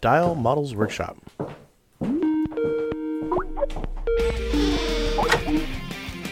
Dial Models Workshop.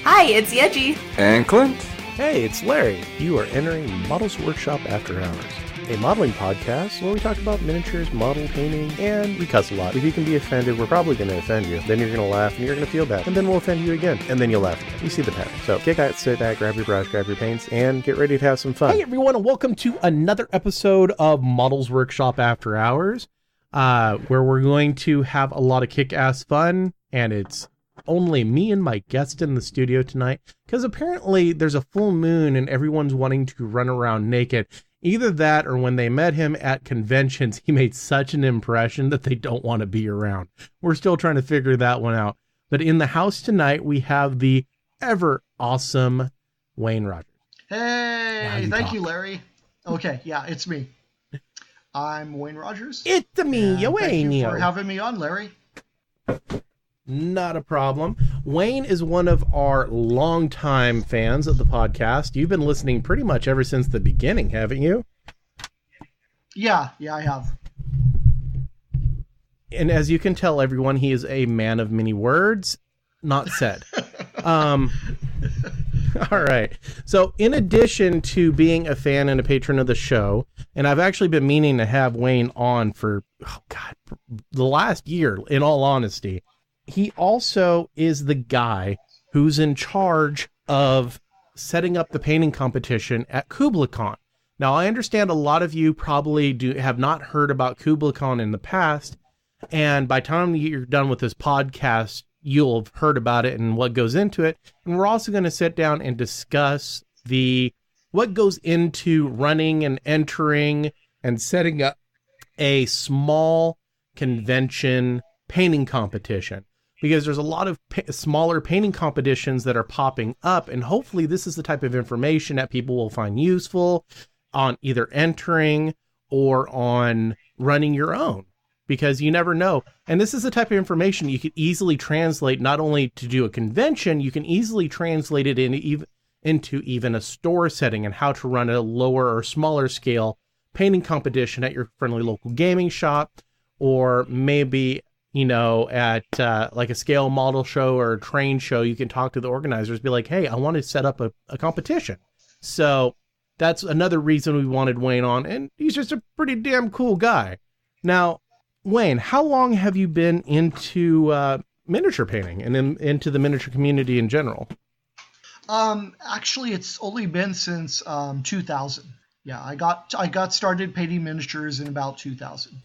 Hi, it's Yeji. And Clint. Hey, it's Larry. You are entering Models Workshop After Hours, a modeling podcast where we talk about miniatures, model painting, and we cuss a lot. If you can be offended, we're probably going to offend you. Then you're going to laugh, and you're going to feel bad. And then we'll offend you again, and then you'll laugh again. You see the pattern. So kick out, sit back, grab your brush, grab your paints, and get ready to have some fun. Hey, everyone, and welcome to another episode of Models Workshop After Hours, where we're going to have a lot of kick-ass fun, and it's only me and my guest in the studio tonight, because apparently there's a full moon and everyone's wanting to run around naked. Either that, or when they met him at conventions, he made such an impression that they don't want to be around. We're still trying to figure that one out. But in the house tonight, we have the ever awesome Wayne Rogers. Hey, thank you, Larry. Okay, yeah, it's me. I'm Wayne Rogers. It's me, Wayne. Thank you for having me on, Larry. Not a problem. Wayne is one of our longtime fans of the podcast. You've been listening pretty much ever since the beginning, haven't you? Yeah, I have. And as you can tell, everyone, he is a man of many words, not said. All right. So in addition to being a fan and a patron of the show, and I've actually been meaning to have Wayne on for, the last year, in all honesty, he also is the guy who's in charge of setting up the painting competition at KublaCon. Now, I understand a lot of you probably have not heard about KublaCon in the past, and by the time you're done with this podcast, you'll have heard about it and what goes into it. And we're also going to sit down and discuss what goes into running and entering and setting up a small convention painting competition, because there's a lot of smaller painting competitions that are popping up, and hopefully this is the type of information that people will find useful on either entering or on running your own, because you never know. And this is the type of information you could easily translate, not only to do a convention, you can easily translate it into even a store setting, and how to run a lower or smaller scale painting competition at your friendly local gaming shop, or maybe, at like a scale model show or a train show. You can talk to the organizers, be like, hey, I want to set up a competition. So that's another reason we wanted Wayne on, and he's just a pretty damn cool guy. Now, Wayne, how long have you been into miniature painting and into the miniature community in general? Actually, it's only been since 2000. Yeah, I got started painting miniatures in about 2000.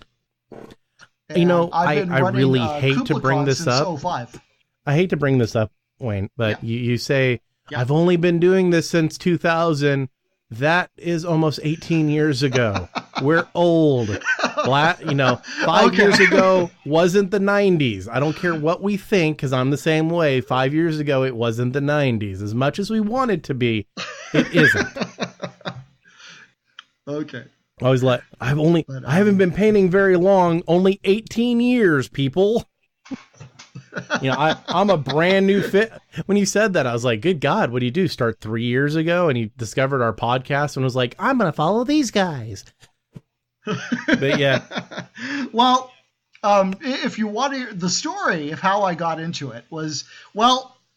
And I really hate to bring this up. 2005. I hate to bring this up, Wayne, but yeah. you say, yeah, I've only been doing this since 2000. That is almost 18 years ago. We're old. 5 years ago wasn't the 90s. I don't care what we think, because I'm the same way. 5 years ago, it wasn't the 90s. As much as we want it to be, it isn't. Okay. I was like, I haven't been painting very long, only 18 years, people. I'm a brand new fit. When you said that, I was like, good God, what do you do? Start 3 years ago? And you discovered our podcast and was like, I'm going to follow these guys. But yeah. Well, if you want the story of how I got into it was,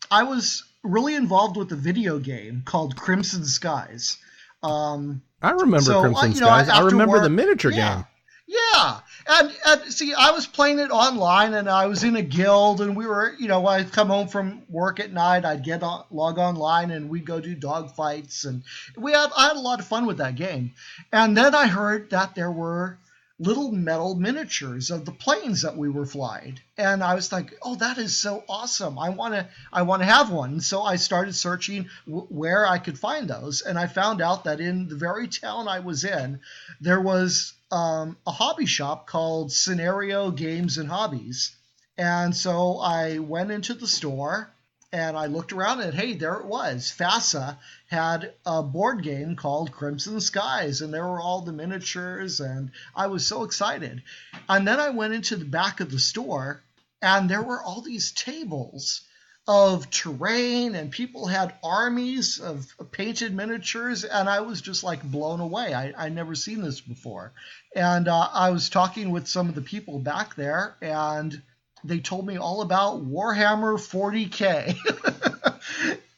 I was really involved with a video game called Crimson Skies. I remember Crimson Skies. I remember the miniature game. Yeah. And see, I was playing it online, and I was in a guild, and we were, I'd come home from work at night, I'd log online, and we'd go do dog fights, and I had a lot of fun with that game. And then I heard that there were little metal miniatures of the planes that we were flying. And I was like, oh, that is so awesome. I want to have one. So I started searching where I could find those. And I found out that in the very town I was in, there was a hobby shop called Scenario Games and Hobbies. And so I went into the store and I looked around and, hey, there it was. FASA had a board game called Crimson Skies, and there were all the miniatures, and I was so excited. And then I went into the back of the store, and there were all these tables of terrain, and people had armies of painted miniatures, and I was just like blown away. I'd never seen this before. And I was talking with some of the people back there, and they told me all about Warhammer 40K.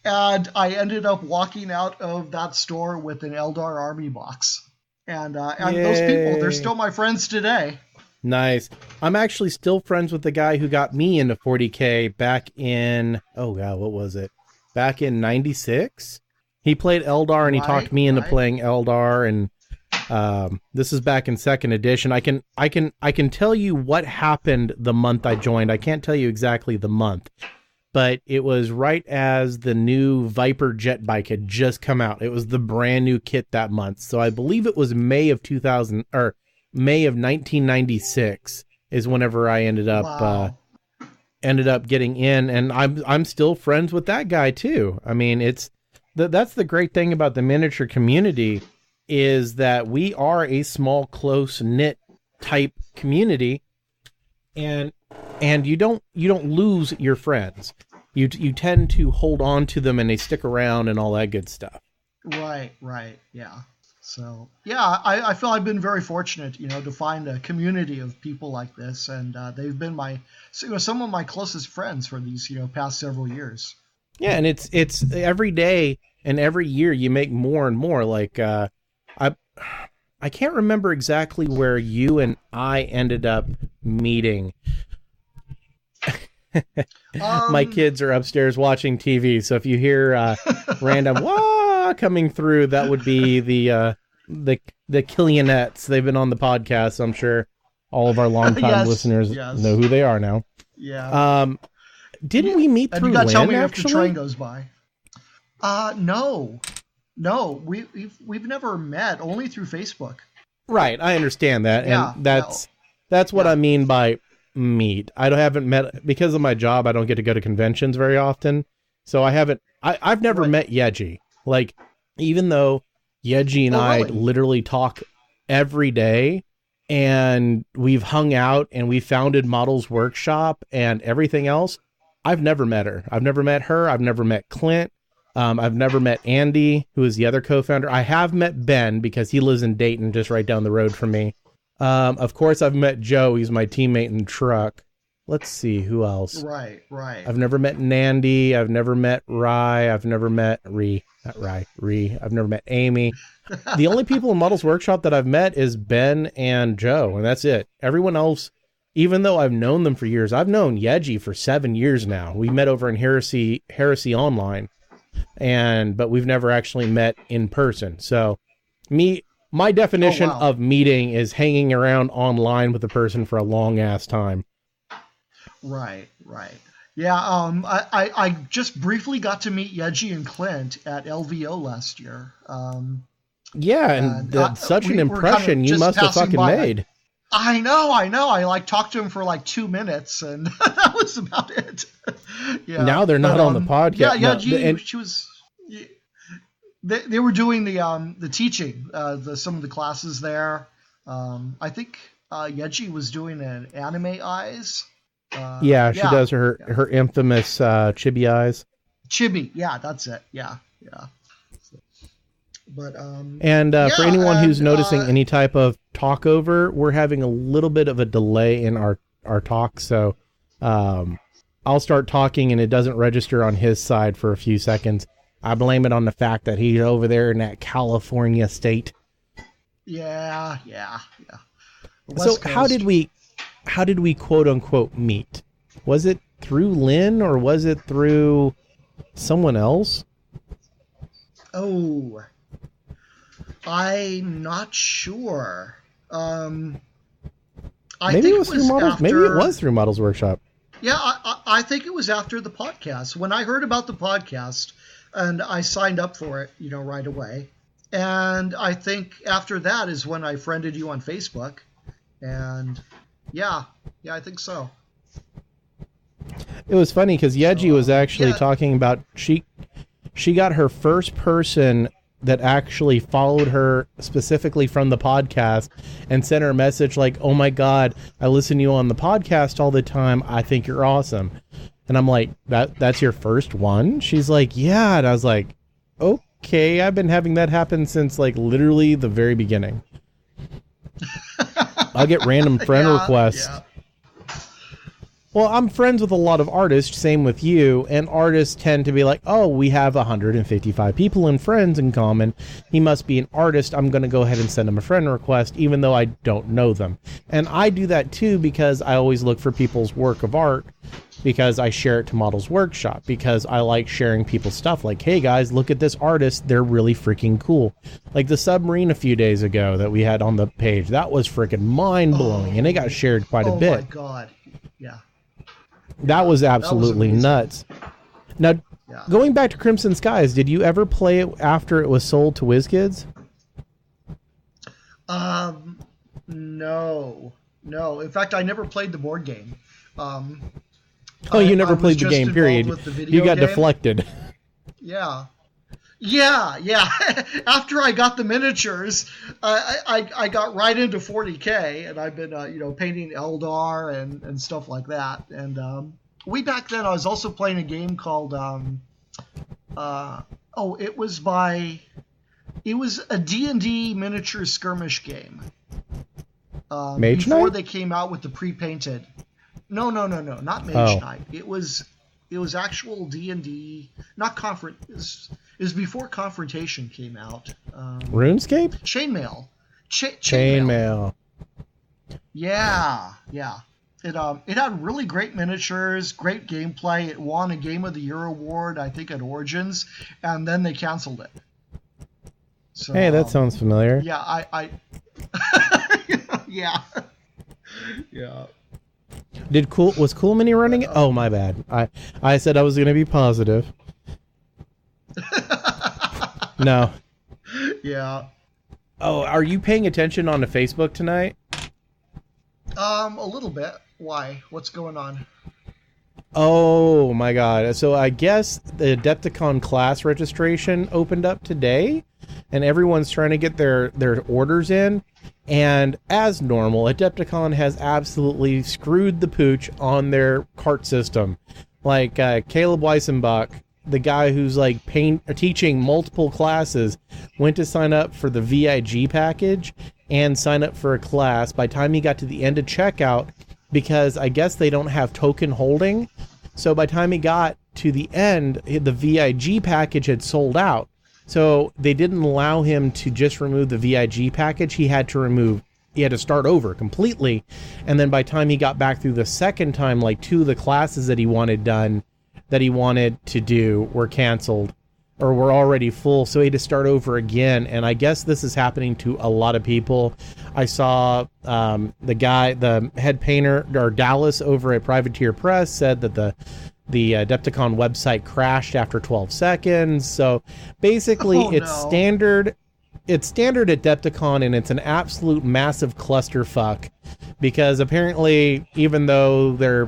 And I ended up walking out of that store with an Eldar army box. And those people, they're still my friends today. Nice. I'm actually still friends with the guy who got me into 40K back in, oh God, what was it? Back in 96? He played Eldar and he talked me into playing Eldar, and this is back in 2nd edition. I can tell you what happened the month I joined. I can't tell you exactly the month, but it was right as the new Viper jet bike had just come out. It was the brand new kit that month. So I believe it was May of 1996 is whenever I ended up getting in, and I'm still friends with that guy too. I mean, that's the great thing about the miniature community, is that we are a small, close knit type community, and you don't lose your friends. You tend to hold on to them, and they stick around and all that good stuff. Right, yeah. So, yeah, I feel I've been very fortunate, to find a community of people like this, and they've been some of my closest friends for these, past several years. Yeah, and it's every day and every year you make more and more. Like, I can't remember exactly where you and I ended up meeting. My kids are upstairs watching TV, so if you hear random wah coming through, that would be the Killionettes. They've been on the podcast, so I'm sure all of our longtime listeners know who they are now. Yeah. Didn't we meet through Lynn, tell me actually? If the train goes by. No, we've never met, only through Facebook. Right, I understand that, and that's what I mean by meet. Haven't met, because of my job. I don't get to go to conventions very often, so I've never met Yeji. Like, even though Yeji and I literally talk every day, and we've hung out and we founded Models Workshop and everything else, I've never met her. I've never met her. I've never met Clint. I've never met Andy, who is the other co-founder. I have met Ben because he lives in Dayton, just right down the road from me. Of course, I've met Joe. He's my teammate in the truck. Let's see, who else? Right. I've never met Nandy. I've never met Rye. I've never met Ree. I've never met Amy. The only people in Models Workshop that I've met is Ben and Joe, and that's it. Everyone else, even though I've known them for years, I've known Yeji for 7 years now. We met over in Heresy Online, but we've never actually met in person. So, my definition of meeting is hanging around online with a person for a long ass time. Right. Yeah, I just briefly got to meet Yeji and Clint at LVO last year. Such an impression you must have fucking made. I know. I talked to him for 2 minutes, and that was about it. Yeah. Now they're not on the podcast. Yeah, she was. They were doing the teaching, some of the classes there. I think Yeji was doing an anime eyes. She does her infamous chibi eyes. Chibi, yeah, that's it. Yeah. But for anyone who's noticing any type of talk over, we're having a little bit of a delay in our talk, so I'll start talking and it doesn't register on his side for a few seconds. I blame it on the fact that he's over there in that California state. Yeah. So how did we quote unquote meet? Was it through Lynn or was it through someone else? Oh, I'm not sure. Maybe it was through Models. Maybe it was through Models Workshop. Yeah, I think it was after the podcast. When I heard about the podcast, and I signed up for it, right away. And I think after that is when I friended you on Facebook. And yeah, I think so. It was funny because Yeji was actually talking about she got her first person that actually followed her specifically from the podcast and sent her a message like, "Oh my God, I listen to you on the podcast all the time. I think you're awesome." And I'm like, that's your first one? She's like, yeah. And I was like, okay, I've been having that happen since like literally the very beginning. I'll get random friend requests. Yeah. Well, I'm friends with a lot of artists, same with you, and artists tend to be like, oh, we have 155 people and friends in common. He must be an artist. I'm going to go ahead and send him a friend request, even though I don't know them. And I do that too because I always look for people's work of art, because I share it to Models Workshop, because I like sharing people's stuff. Like, hey guys, look at this artist. They're really freaking cool. Like the submarine a few days ago that we had on the page. That was freaking mind-blowing, and it got shared quite a bit. Oh my God. Yeah. That was absolutely nuts. Now, going back to Crimson Skies, did you ever play it after it was sold to WizKids? No. In fact, I never played the board game. You never played the game, period. You got deflected. Yeah. After I got the miniatures, I got right into 40K, and I've been, painting Eldar and stuff like that. And way back then, I was also playing a game called, it was a D&D miniature skirmish game. Mage before Knight? They came out with the pre-painted. No, not Mage Knight. It was actual D&D, not conference. It was before Confrontation came out. RuneScape? Chainmail. Chainmail. Yeah. It had really great miniatures, great gameplay. It won a Game of the Year award, I think, at Origins, and then they canceled it. So, hey, that sounds familiar. Yeah, I yeah. Was Cool Mini running it? Oh, my bad. I said I was going to be positive. No. Yeah. Oh, are you paying attention on the Facebook tonight? A little bit. Why? What's going on? Oh my God. So I guess the Adepticon class registration opened up today, and everyone's trying to get their orders in. And as normal, Adepticon has absolutely screwed the pooch on their cart system. Like Caleb Weissenbach, the guy who's like teaching multiple classes, went to sign up for the VIG package and sign up for a class. By the time he got to the end of checkout, because I guess they don't have token holding, so by the time he got to the end, the VIG package had sold out. So they didn't allow him to just remove the VIG package. He had to start over completely. And then by the time he got back through the second time, like 2 of the classes that he wanted to do were canceled or were already full. So he had to start over again. And I guess this is happening to a lot of people. I saw the head painter, or Dallas over at Privateer Press, said that the Adepticon website crashed after 12 seconds. So basically standard Adepticon, and it's an absolute massive clusterfuck, because apparently even though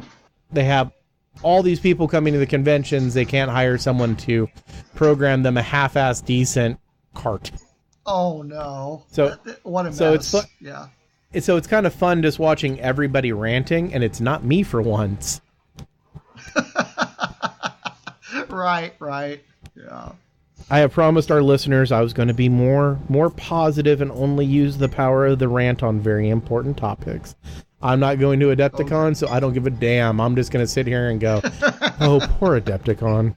they have all these people coming to the conventions, they can't hire someone to program them a half-ass decent cart. Oh no. So what a mess. So it's yeah. So it's kind of fun just watching everybody ranting, and it's not me for once. Right. Yeah. I have promised our listeners I was going to be more positive and only use the power of the rant on very important topics. I'm not going to Adepticon, so I don't give a damn. I'm just going to sit here and go, oh, poor Adepticon.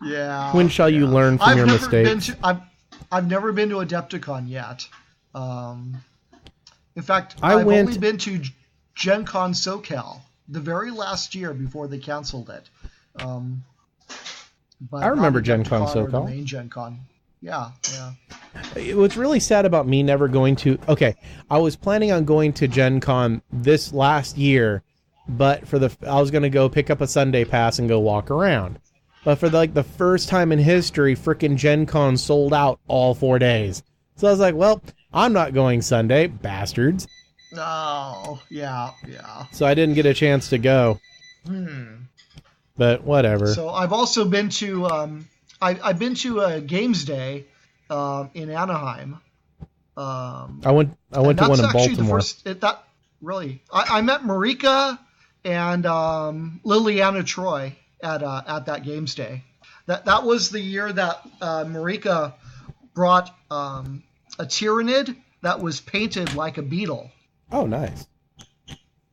Yeah. When shall you learn from your mistakes? I've never been to Adepticon yet. In fact, I've only been to Gen Con SoCal the very last year before they canceled it. But I remember Gen Con SoCal. SoCal. Main Gen Con. Yeah. What's really sad about me never going to... Okay, I was planning on going to Gen Con this last year, but I was going to go pick up a Sunday pass and go walk around. But for the first time in history, frickin' Gen Con sold out all 4 days. So I was like, well, I'm not going Sunday, bastards. Oh, yeah. So I didn't get a chance to go. But whatever. So I've also been to I've been to a Games Day in Anaheim. I went to one in Baltimore. I met Marika and Liliana Troy at that games day. That was the year that Marika brought a Tyrannid that was painted like a beetle. Oh, nice.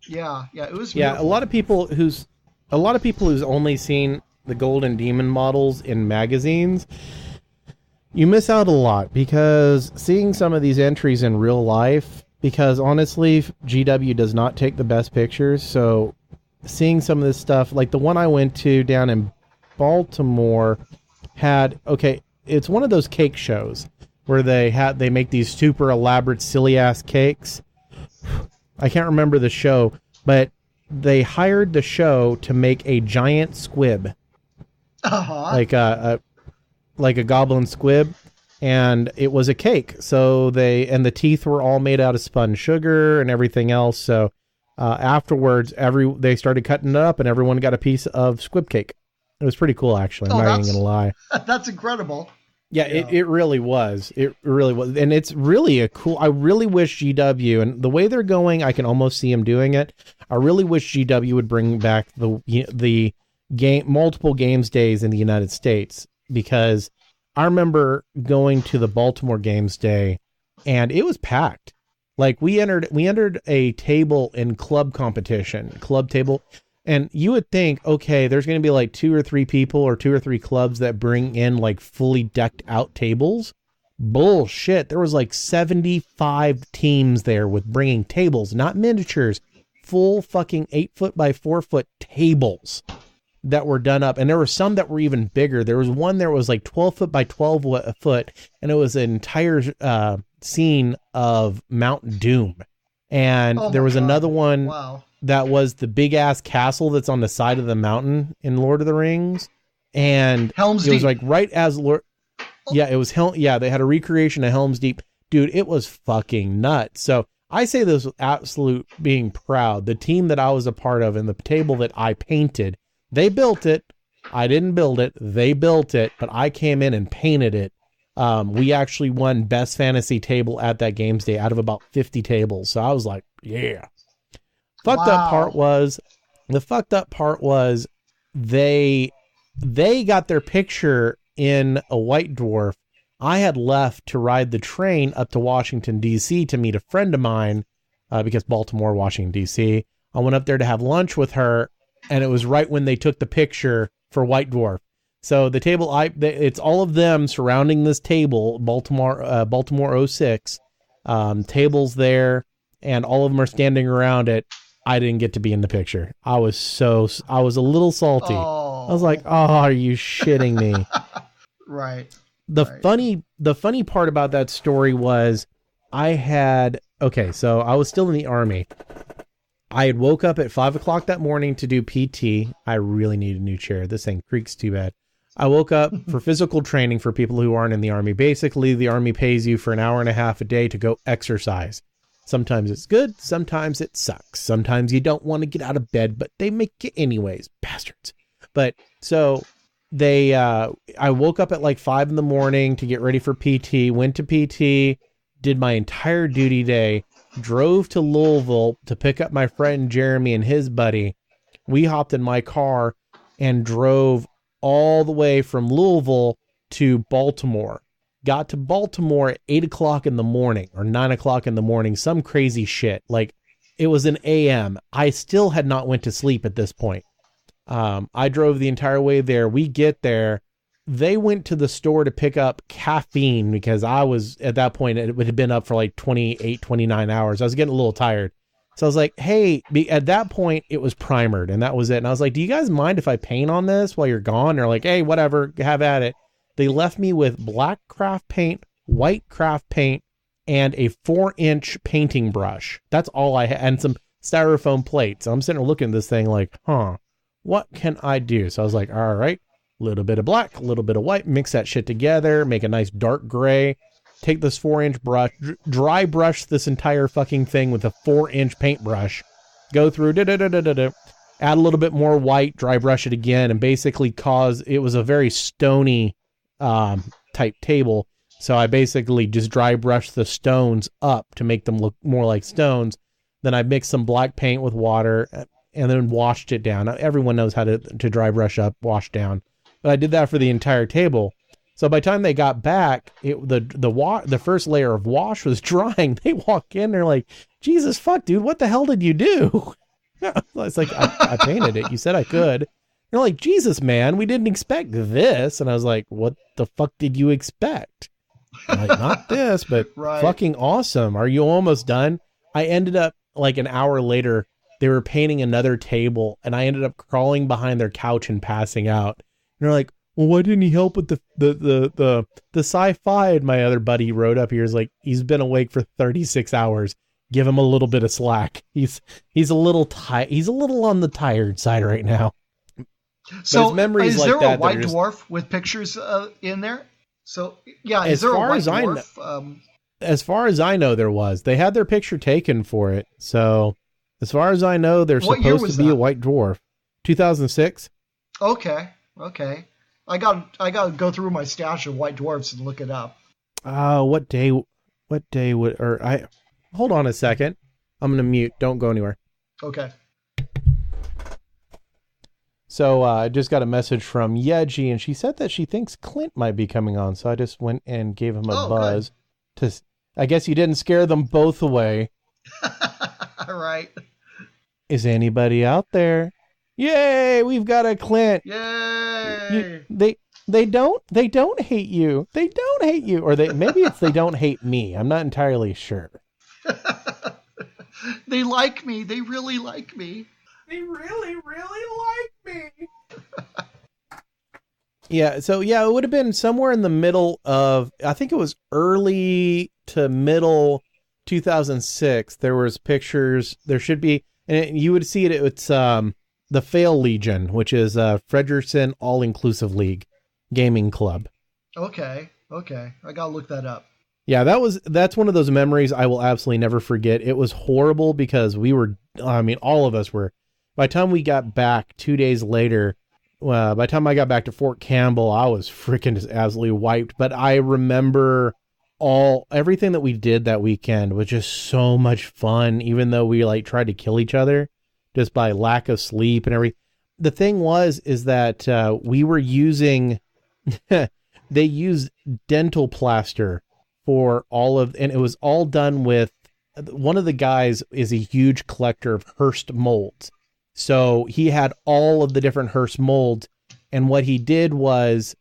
Yeah, it was. Yeah, beautiful. a lot of people who's only seen the Golden Demon models in magazines, you miss out a lot, because seeing some of these entries in real life, because honestly, GW does not take the best pictures, so seeing some of this stuff, like the one I went to down in Baltimore it's one of those cake shows where they make these super elaborate silly ass cakes. I can't remember the show, but they hired the show to make a giant squib. Like a goblin squib, and it was a cake. So the teeth were all made out of spun sugar and everything else. So afterwards, they started cutting it up, and everyone got a piece of squib cake. It was pretty cool, actually. I'm not even gonna lie. That's incredible. Yeah, it really was. It really was, and it's really a cool. I really wish GW, and the way they're going, I can almost see them doing it. I really wish GW would bring back the multiple games days in the United States, because I remember going to the Baltimore Games Day, and it was packed. Like we entered a table in club table. And you would think, okay, there's going to be like 2 or 3 people or 2 or 3 clubs that bring in like fully decked out tables. Bullshit. There was like 75 teams there with bringing tables, not miniatures, full fucking 8-foot by 4-foot tables that were done up. And there were some that were even bigger. There was one that was like 12 foot by 12 foot, and it was an entire scene of Mount Doom. And there was another one. Wow. That was the big ass castle that's on the side of the mountain in Lord of the Rings. And Helm's Deep. It was Deep. like right as yeah, it was they had a recreation of Helm's Deep. Dude, it was fucking nuts. So I say this with absolute being proud. The team that I was a part of and the table that I painted, they built it. I didn't build it. They built it, but I came in and painted it. We actually won best fantasy table at that games day out of about 50 tables. So I was like, yeah. The fucked up part was they got their picture in a White Dwarf. I had left to ride the train up to Washington, D.C. to meet a friend of mine, because Baltimore, Washington, D.C. I went up there to have lunch with her, and it was right when they took the picture for White Dwarf. So the table, it's all of them surrounding this table, Baltimore 06, tables there, and all of them are standing around it. I didn't get to be in the picture. I was a little salty. Oh. I was like, oh, are you shitting me? Right. The funny part about that story was so I was still in the Army. I had woke up at 5 o'clock that morning to do PT. I really need a new chair. This thing creaks too bad. I woke up for physical training for people who aren't in the Army. Basically, the Army pays you for an hour and a half a day to go exercise. Sometimes it's good. Sometimes it sucks. Sometimes you don't want to get out of bed, but they make you anyways, bastards. But so I woke up at like 5 in the morning to get ready for PT, went to PT, did my entire duty day, drove to Louisville to pick up my friend Jeremy and his buddy. We hopped in my car and drove all the way from Louisville to Baltimore. Got to Baltimore at 8 o'clock in the morning or 9 o'clock in the morning, some crazy shit. Like it was an AM. I still had not went to sleep at this point. I drove the entire way there. We get there. They went to the store to pick up caffeine because I was at that point, it had been up for like 28, 29 hours. I was getting a little tired. So I was like, hey, at that point it was primered and that was it. And I was like, do you guys mind if I paint on this while you're gone? They're like, hey, whatever, have at it. They left me with black craft paint, white craft paint, and a 4-inch painting brush. That's all I had, and some styrofoam plates. I'm sitting there looking at this thing like, what can I do? So I was like, all right, a little bit of black, a little bit of white, mix that shit together, make a nice dark gray, take this 4-inch brush, dry brush this entire fucking thing with a 4-inch paintbrush, go through, add a little bit more white, dry brush it again, and basically it was a very stony type table. So I basically just dry brushed the stones up to make them look more like stones. Then I mixed some black paint with water. and then washed it down. Now, everyone knows how to dry brush up, wash down. But I did that for the entire table. So by the time they got back, the first layer of wash was drying. They walk in, they're like, Jesus fuck, dude, what the hell did you do? It's like, I painted it. You said I could. They're like, Jesus, man, we didn't expect this. And I was like, what the fuck did you expect? I'm like, not this, but Right. fucking awesome. Are you almost done? I ended up, like an hour later, they were painting another table, and I ended up crawling behind their couch and passing out. And they're like, well, why didn't he help with the sci-fi? And my other buddy wrote up here, is like, he's been awake for 36 hours. Give him a little bit of slack. He's a little tired. He's a little on the tired side right now. So his memories is like there that a white that are just- dwarf with pictures in there? So yeah, As is there a far white as I dwarf? As far as I know, there was. They had their picture taken for it. So as far as I know, they're What year supposed was to be that? a white dwarf. 2006. Okay. I got to go through my stash of white dwarfs and look it up. What day would, or hold on a second. I'm going to mute. Don't go anywhere. Okay. So I just got a message from Yeji, and she said that she thinks Clint might be coming on. So I just went and gave him a buzz. I guess you didn't scare them both away. All right. Is anybody out there? Yay! We've got a Clint. Yay! They don't hate you. They don't hate you, or maybe it's they don't hate me. I'm not entirely sure. They like me. They really like me. They really, really like me. Yeah, so yeah, it would have been somewhere in the middle of, I think it was early to middle 2006. There was pictures, there should be, and you would see it, it's the Fail Legion, which is Frederickson All-Inclusive League Gaming Club. Okay. I gotta look that up. Yeah, that's one of those memories I will absolutely never forget. It was horrible because all of us were, by the time we got back 2 days later, by the time I got back to Fort Campbell, I was freaking just absolutely wiped. But I remember everything that we did that weekend was just so much fun, even though we tried to kill each other just by lack of sleep and everything. The thing is that we were using, they used dental plaster for and it was all done with, one of the guys is a huge collector of Hearst molds. So he had all of the different Hearst molds, and what he did was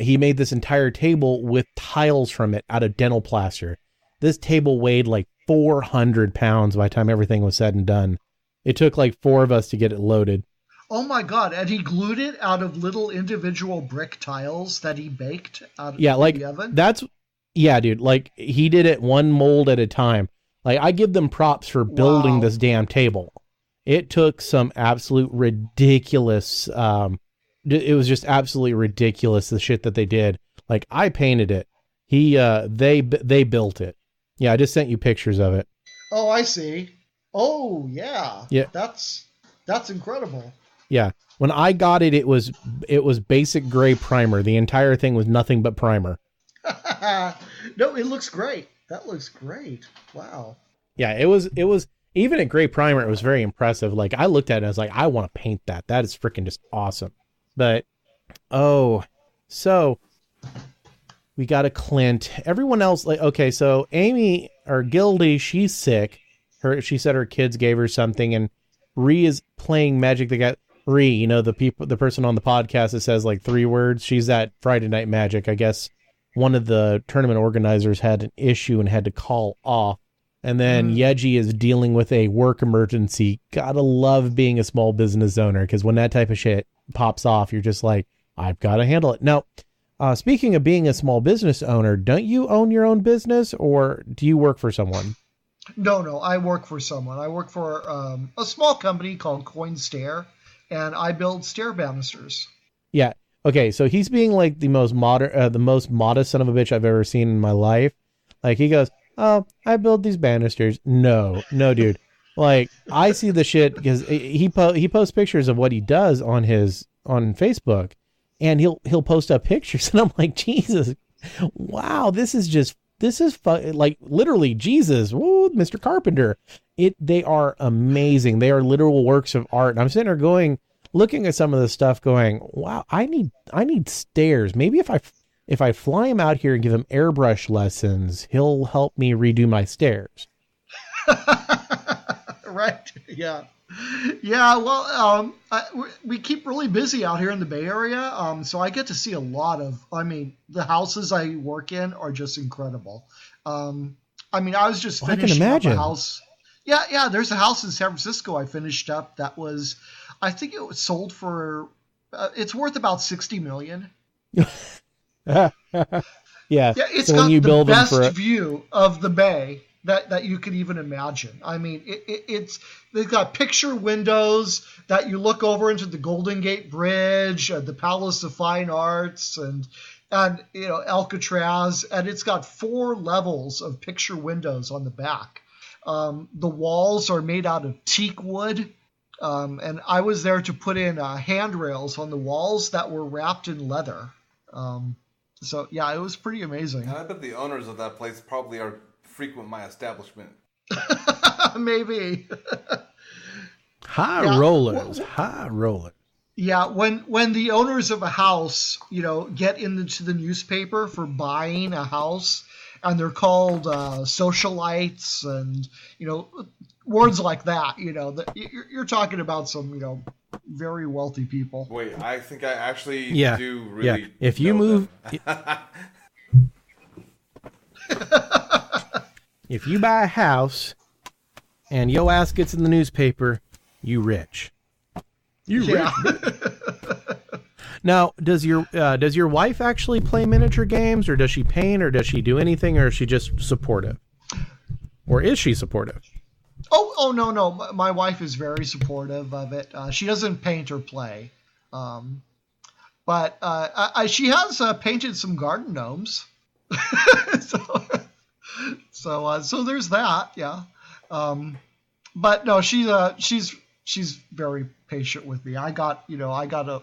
he made this entire table with tiles from it out of dental plaster. This table weighed like 400 pounds by the time everything was said and done. It took like 4 of us to get it loaded. Oh my God! And he glued it out of little individual brick tiles that he baked out of the oven? Yeah, dude. Like, he did it one mold at a time. Like, I give them props for building this damn table. It took some absolute ridiculous, it was just absolutely ridiculous, the shit that they did. Like, I painted it. They built it. Yeah, I just sent you pictures of it. Oh, I see. Oh, yeah. Yeah. That's incredible. Yeah. When I got it, it was basic gray primer. The entire thing was nothing but primer. No, it looks great. That looks great. Wow. Yeah, it was even at gray primer, it was very impressive. Like, I looked at it and I was like, I want to paint that. That is freaking just awesome. But, so we got a Clint. Everyone else, okay, so Amy, or Gildy, she's sick. She said her kids gave her something, and Ree is playing Magic the Gathering. Ree, the person on the podcast that says like 3 words, she's at Friday Night Magic. I guess one of the tournament organizers had an issue and had to call off. And then Yeji is dealing with a work emergency. Gotta love being a small business owner, because when that type of shit pops off, you're just like, I've got to handle it. Now, speaking of being a small business owner, don't you own your own business, or do you work for someone? No, I work for someone. I work for a small company called Coin Stair, and I build stair banisters. Yeah. Okay, so he's being like the most modest son of a bitch I've ever seen in my life. Like, he goes, oh, I build these banisters. No, dude. Like, I see the shit because he posts pictures of what he does on Facebook, and he'll post up pictures, and I'm like, Jesus, wow, this is this is fun. Like literally Jesus, woo, Mr. Carpenter. They are amazing. They are literal works of art. And I'm sitting there looking at some of this stuff going, wow, I need stairs. Maybe if I fly him out here and give him airbrush lessons, he'll help me redo my stairs. Right. Yeah. Yeah. Well, we keep really busy out here in the Bay Area. So I get to see a lot of, the houses I work in are just incredible. I was just finishing up a house. Yeah. There's a house in San Francisco I finished up that was, I think it was sold for, it's worth about $60 million. Yeah. It's so got when you the build best them view of the bay that you could even imagine. They've got picture windows that you look over into the Golden Gate Bridge, the Palace of Fine Arts, and Alcatraz, and it's got 4 levels of picture windows on the back. The walls are made out of teak wood, and I was there to put in handrails on the walls that were wrapped in leather. So yeah, it was pretty amazing. And I bet the owners of that place probably frequent my establishment. Maybe. High rollers. Yeah, when the owners of a house, get into the newspaper for buying a house, and they're called socialites, and words like that, you're talking about some very wealthy people. Wait, I think I actually do really. Yeah. If you move, if you buy a house and your ass gets in the newspaper, you rich. You rich. Now, does your wife actually play miniature games, or does she paint, or does she do anything, or is she just supportive? Or is she supportive? Oh no. My wife is very supportive of it. She doesn't paint or play. But she has painted some garden gnomes. So there's that, yeah. But no, she's very patient with me. I got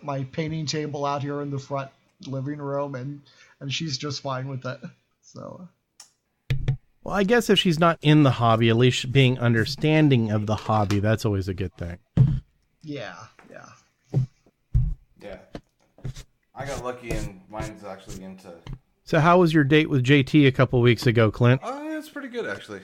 my painting table out here in the front living room, and she's just fine with it. So. Well, I guess if she's not in the hobby, at least being understanding of the hobby, that's always a good thing. Yeah. I got lucky, and mine's actually into. So how was your date with JT a couple weeks ago, Clint? It's pretty good, actually.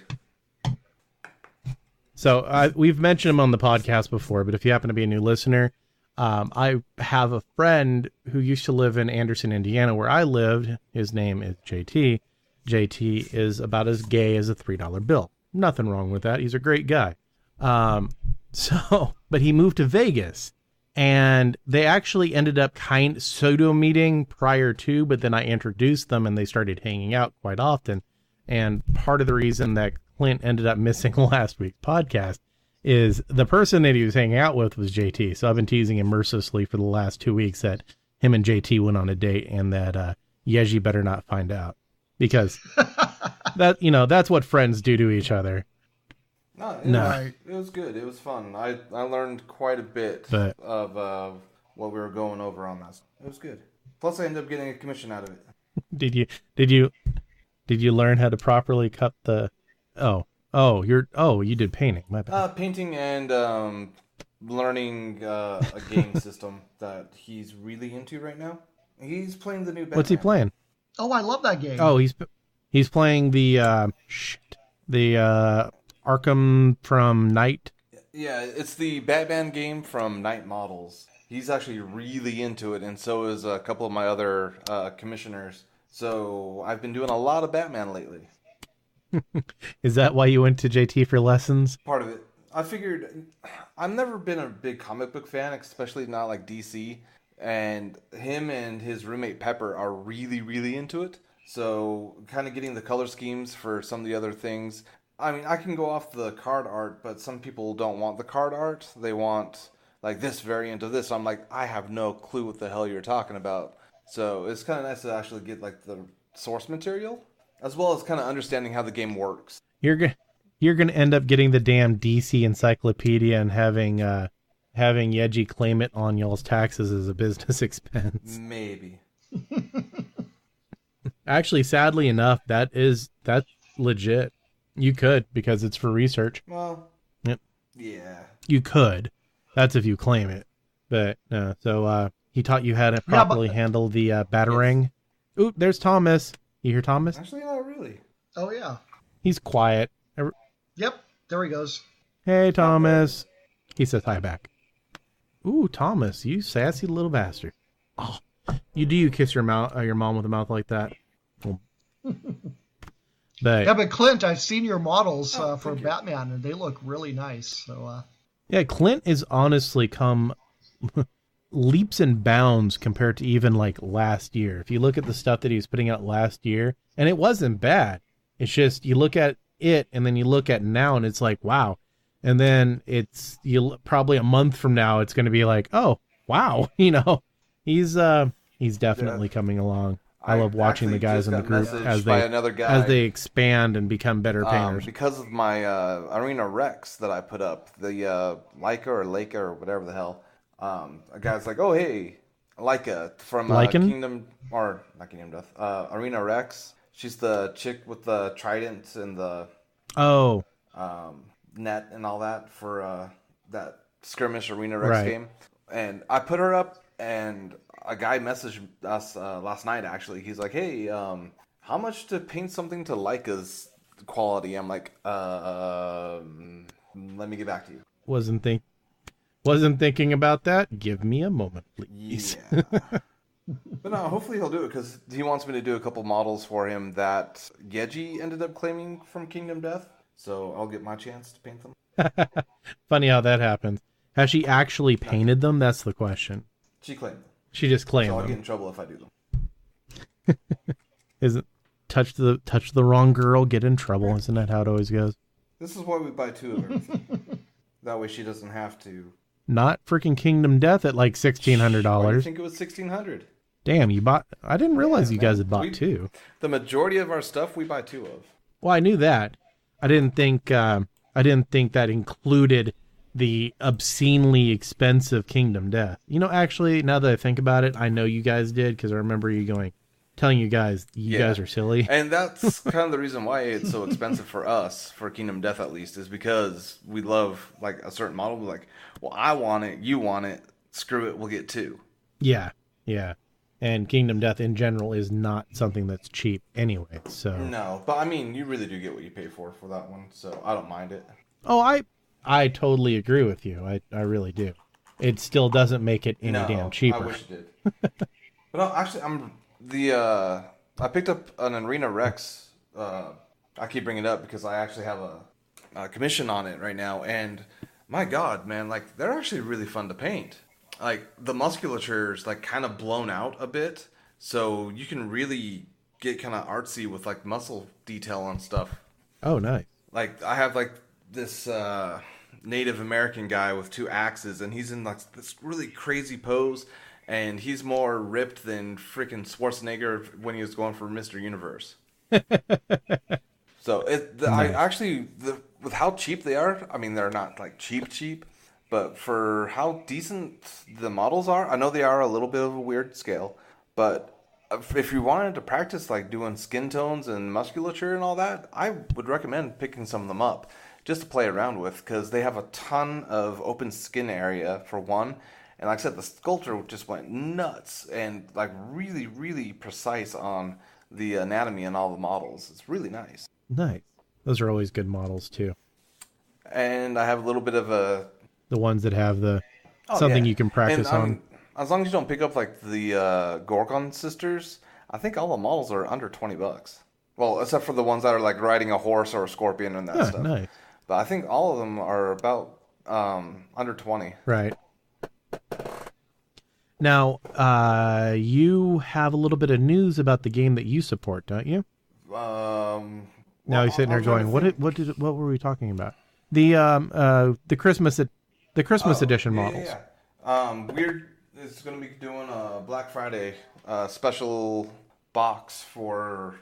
So we've mentioned him on the podcast before, but if you happen to be a new listener, I have a friend who used to live in Anderson, Indiana, where I lived. His name is JT. JT is about as gay as a $3 bill. Nothing wrong with that. He's a great guy. But he moved to Vegas, and they actually ended up kind of pseudo meeting prior to, but then I introduced them and they started hanging out quite often. And part of the reason that Clint ended up missing last week's podcast is the person that he was hanging out with was JT. So I've been teasing him mercilessly for the last 2 weeks that him and JT went on a date, and that Yeji better not find out, because that's what friends do to each other. It was good. It was fun. I learned quite a bit of what we were going over on that. It was good. Plus, I ended up getting a commission out of it. Did you learn how to properly cut the? You did painting. My bad. Painting and learning a game system that he's really into right now. He's playing the new Batman. What's he playing? Oh, I love that game. Oh, he's playing the Arkham from Night. Yeah, it's the Batman game from Night Models. He's actually really into it, and so is a couple of my other commissioners. So I've been doing a lot of Batman lately. Is that why you went to JT for lessons? Part of it. I figured I've never been a big comic book fan, especially not like DC. And him and his roommate Pepper are really, really into it. So kind of getting the color schemes for some of the other things. I mean, I can go off the card art, but some people don't want the card art. They want like this variant of this. I'm like, I have no clue what the hell you're talking about. So it's kind of nice to actually get like the source material, as well as kind of understanding how the game works. You're gonna end up getting the damn DC encyclopedia and having Yeji claim it on y'all's taxes as a business expense. Maybe. Actually, sadly enough, that is That's legit. You could, because it's for research. Well, yep. Yeah. You could. That's if you claim it. But no. So he taught you how to properly handle the batarang. Yes. Ooh, there's Thomas. You hear Thomas? Actually, not really. Oh, yeah. He's quiet. Yep. There he goes. Hey, Thomas. He says hi back. Ooh, Thomas, you sassy little bastard. Oh, you kiss your mom with a mouth like that? Well, but Clint, I've seen your models for Batman, and they look really nice. So yeah, Clint is honestly come leaps and bounds compared to even like last year. If you look at the stuff that he was putting out last year, and it wasn't bad. It's just you look at it, and then you look at now, and it's like, wow. And then probably a month from now, it's going to be like, oh, wow. He's definitely coming along. I love watching the guys in the group as they expand and become better painters. Because of my Arena Rex that I put up, the Leica or whatever the hell. A guy's like, oh, hey, Leica from Kingdom, or not Kingdom Death, Arena Rex. She's the chick with the trident and the net and all that for that skirmish Arena Rex game. And I put her up, and a guy messaged us last night, actually. He's like, hey, how much to paint something to Leica's quality? I'm like, let me get back to you. Wasn't thinking about that. Give me a moment, please. Yeah. But no, hopefully he'll do it, because he wants me to do a couple models for him that Yeji ended up claiming from Kingdom Death. So I'll get my chance to paint them. Funny how that happens. Has she actually painted them? That's the question. She claimed them. She just claimed them. So I'll get in trouble if I do them. Isn't touch the wrong girl, get in trouble? Isn't that how it always goes? This is why we buy two of everything. That way she doesn't have to. Not freaking Kingdom Death at like $1,600. Why do you think it was $1,600? Damn, you bought. I didn't realize you guys had bought two. The majority of our stuff we buy two of. Well, I knew that. I didn't think that included the obscenely expensive Kingdom Death. Actually, now that I think about it, I know you guys did, because I remember you telling you guys guys are silly. And that's kind of the reason why it's so expensive for us, for Kingdom Death at least, is because we love like a certain model. We're like, well, I want it, you want it, screw it, we'll get two. Yeah. And Kingdom Death in general is not something that's cheap anyway. So no, but I mean, you really do get what you pay for that one, so I don't mind it. Oh, I totally agree with you. I really do. It still doesn't make it any damn cheaper. I wish it did. But no, actually, I picked up an Arena Rex. I keep bringing it up because I actually have a commission on it right now, and my God, man, like they're actually really fun to paint. Like the musculature is like kind of blown out a bit, so you can really get kind of artsy with like muscle detail on stuff. Oh, nice. Like I have like this Native American guy with two axes, and he's in like this really crazy pose, and he's more ripped than freaking Schwarzenegger when he was going for Mr. Universe. So with how cheap they are, I mean, they're not like cheap, but for how decent the models are, I know they are a little bit of a weird scale, but if you wanted to practice like doing skin tones and musculature and all that, I would recommend picking some of them up just to play around with, because they have a ton of open skin area for one. And like I said, the sculptor just went nuts and like really, really precise on the anatomy and all the models. It's really nice. Nice. Those are always good models too. And I have a little bit of the ones that have something you can practice on. As long as you don't pick up like the Gorgon sisters, I think all the models are under $20. Well, except for the ones that are like riding a horse or a scorpion and that stuff. Nice. But I think all of them are about under 20. Right. Now, you have a little bit of news about the game that you support, don't you? Now he's sitting there going, "What were we talking about?" The Christmas edition models. Yeah. Weird is going to be doing a Black Friday special box for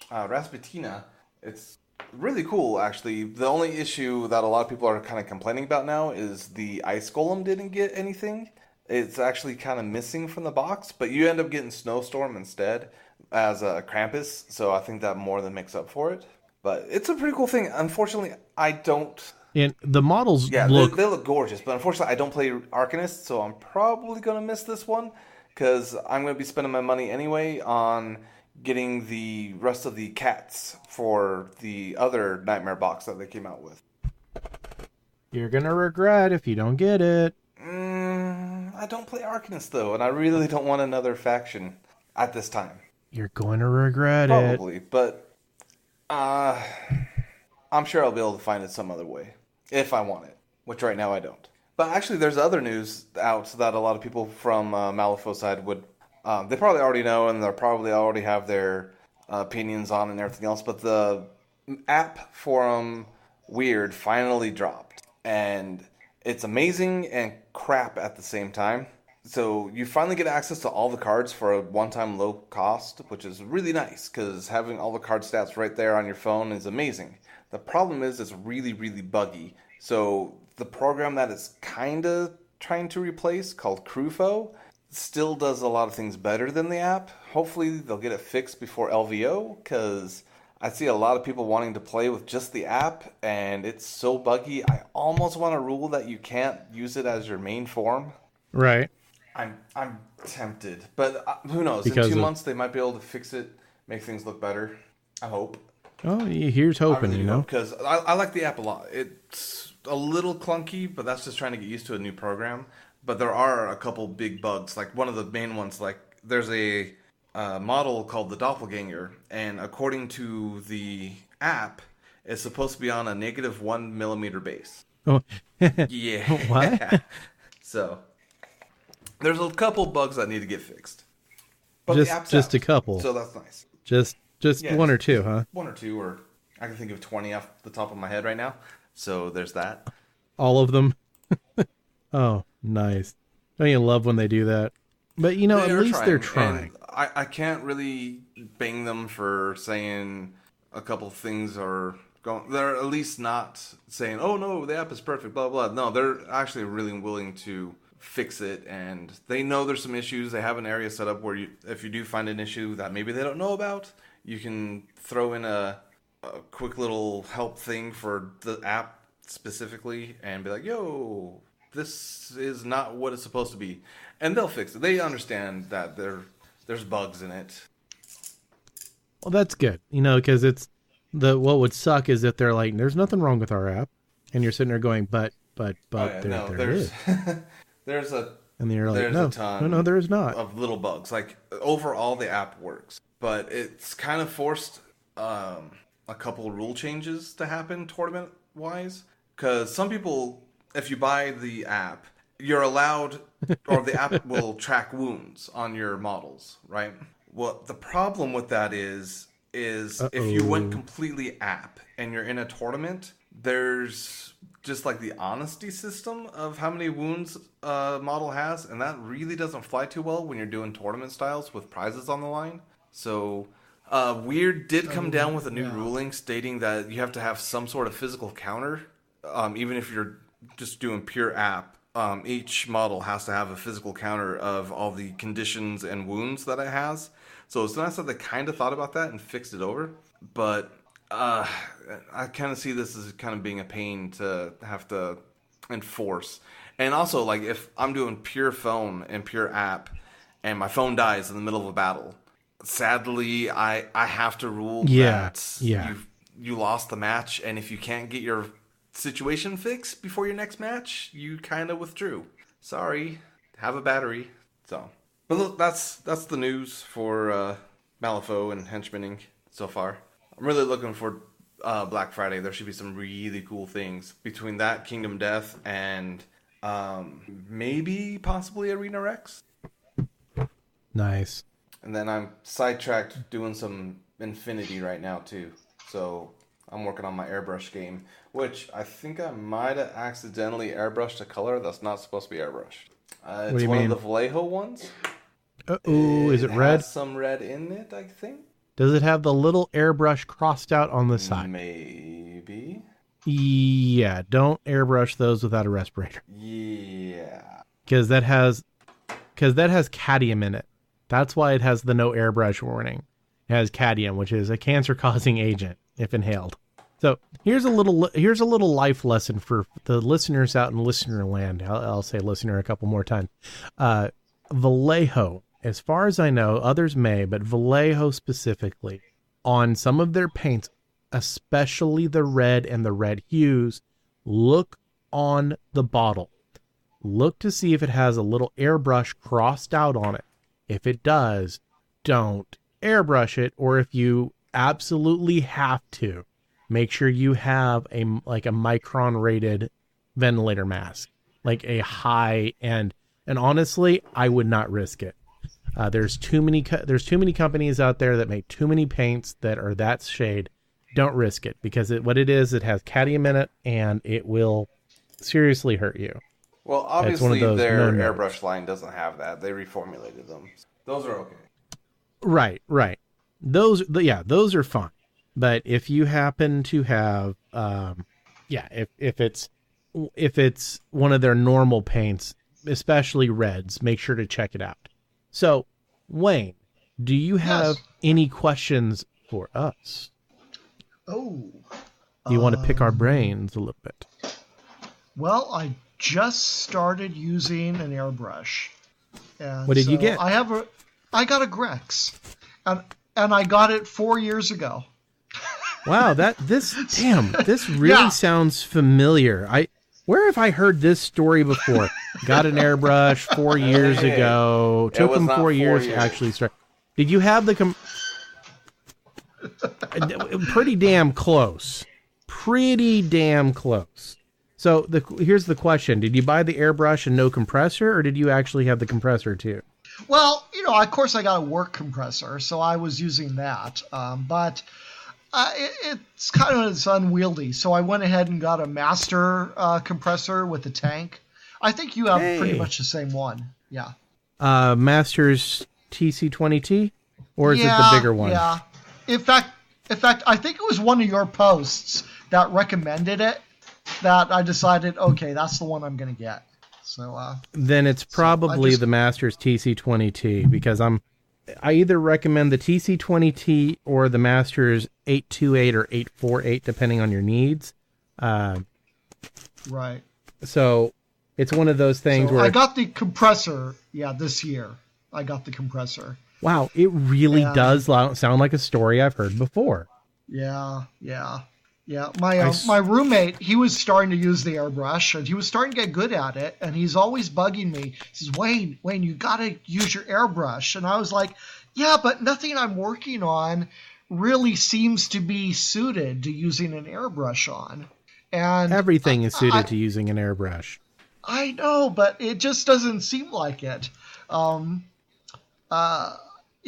Rasputina. It's really cool, actually. The only issue that a lot of people are kind of complaining about now is the Ice Golem didn't get anything. It's actually kind of missing from the box, but you end up getting Snowstorm instead. as a Krampus, so I think that more than makes up for it. But it's a pretty cool thing. Unfortunately, I don't. And the models Yeah, look... they look gorgeous, but unfortunately, I don't play Arcanist, so I'm probably gonna miss this one because I'm gonna be spending my money anyway on getting the rest of the cats for the other Nightmare box that they came out with. You're gonna regret if you don't get it. I don't play Arcanist though, and I really don't want another faction at this time. You're going to regret Probably, but I'm sure I'll be able to find it some other way if I want it, which right now I don't. But actually, there's other news out that a lot of people from Malifaux side would. They probably already know, and they'll probably already have their opinions on and everything else. But the app forum Weird finally dropped, and it's amazing and crap at the same time. So you finally get access to all the cards for a one-time low cost, which is really nice because having all the card stats right there on your phone is amazing. The problem is it's really, really buggy. So the program that it's kind of trying to replace, called Crufo, still does a lot of things better than the app. Hopefully they'll get it fixed before LVO, because I see a lot of people wanting to play with just the app, and it's so buggy. I almost want a rule that you can't use it as your main form. Right. I'm tempted, but who knows? Because in 2 months they might be able to fix it, make things look better. I hope. Oh, here's hoping, I really you know? because I like the app a lot. It's a little clunky, but that's just trying to get used to a new program. But there are a couple big bugs. Like one of the main ones, like there's a model called the Doppelganger, and according to the app, it's supposed to be on a -1 millimeter base. Oh. Yeah. What? So there's a couple bugs that need to get fixed. But just the app's just out, a couple. so that's nice. Just Yeah, one or two, huh? One or two, or I can think of 20 off the top of my head right now. So there's that. All of them. Oh, nice. Don't you love when they do that? But you know, They at are least they're trying. And I can't really bang them for saying a couple things are going. They're at least not saying, "Oh no, the app is perfect." Blah blah. No, they're actually really willing to fix it, and they know there's some issues. They have an area set up where if you do find an issue that maybe they don't know about, you can throw in a quick little help thing for the app specifically and be like, "Yo, this is not what it's supposed to be," and they'll fix it. They understand that there's bugs in it. Well, that's good. You know, because what would suck is that they're like, "There's nothing wrong with our app," and you're sitting there going, "But Oh, yeah, there is." there's a And you're like, there's "No, a ton no, there is not." of little bugs. Like overall, the app works, but it's kind of forced a couple rule changes to happen tournament wise. Because some people, if you buy the app, you're allowed, or the app will track wounds on your models, right? Well, the problem with that is if you went completely app and you're in a tournament, there's just like the honesty system of how many wounds a model has, and that really doesn't fly too well when you're doing tournament styles with prizes on the line. So Weird did come down with a new ruling stating that you have to have some sort of physical counter, even if you're just doing pure app. Each model has to have a physical counter of all the conditions and wounds that it has. So it's nice that they kind of thought about that and fixed it over. But I kind of see this as kind of being a pain to have to enforce. And also, like, if I'm doing pure phone and pure app and my phone dies in the middle of a battle, sadly, I have to rule that you lost the match. And if you can't get your situation fixed before your next match, you kind of withdrew. Sorry, have a battery. So, but look, that's the news for Malifaux and Henchmaning so far. I'm really looking for Black Friday. There should be some really cool things between that, Kingdom Death, and maybe possibly Arena Rex. Nice. And then I'm sidetracked doing some Infinity right now too. So I'm working on my airbrush game, which I think I might have accidentally airbrushed a color that's not supposed to be airbrushed. It's one of the Vallejo ones. Oh, is it red? Has some red in it, I think. Does it have the little airbrush crossed out on the side? Maybe. Yeah, don't airbrush those without a respirator. Yeah. Because that has cadmium in it. That's why it has the no airbrush warning. It has cadmium, which is a cancer-causing agent if inhaled. So here's a little life lesson for the listeners out in listener land. I'll say listener a couple more times. Vallejo, as far as I know, others may, but Vallejo specifically, on some of their paints, especially the red and the red hues, look on the bottle. Look to see if it has a little airbrush crossed out on it. If it does, don't airbrush it, or if you absolutely have to, make sure you have a micron rated ventilator mask, like a high end. And honestly, I would not risk it. There's too many companies out there that make too many paints that are that shade. Don't risk it, because it has cadmium in it, and it will seriously hurt you. Well, obviously their airbrush line doesn't have that. They reformulated them. Those are okay. Right. Those are fine. But if you happen to have, if it's one of their normal paints, especially reds, make sure to check it out. So, Wayne, do you have any questions for us? Oh. Do you want to pick our brains a little bit? Well, I just started using an airbrush. And what did you get? I got a Grex. And I got it 4 years ago. Wow, this really sounds familiar. Where have I heard this story before? Got an airbrush 4 years ago. Took him 4 years to actually start. Did you have the pretty damn close. Pretty damn close. So here's the question. Did you buy the airbrush and no compressor, or did you actually have the compressor too? Well, of course I got a work compressor, so I was using that. But it's kind of unwieldy, so I went ahead and got a master compressor with a tank. I think you have pretty much the same one. Yeah. Master's TC20T, or is it the bigger one? Yeah. In fact, I think it was one of your posts that recommended it that I decided, okay, that's the one I'm going to get. So then it's probably the Master's TC20T, because I either recommend the TC20T or the Master's 828 or 848, depending on your needs. Right. So it's one of those things where I got the compressor. Yeah, this year I got the compressor. Wow, it really does sound like a story I've heard before. Yeah. My roommate, he was starting to use the airbrush, and he was starting to get good at it, and he's always bugging me. He says, Wayne, you got to use your airbrush. And I was like, yeah, but nothing I'm working on really seems to be suited to using an airbrush on. And everything is suited to using an airbrush. I know, but it just doesn't seem like it.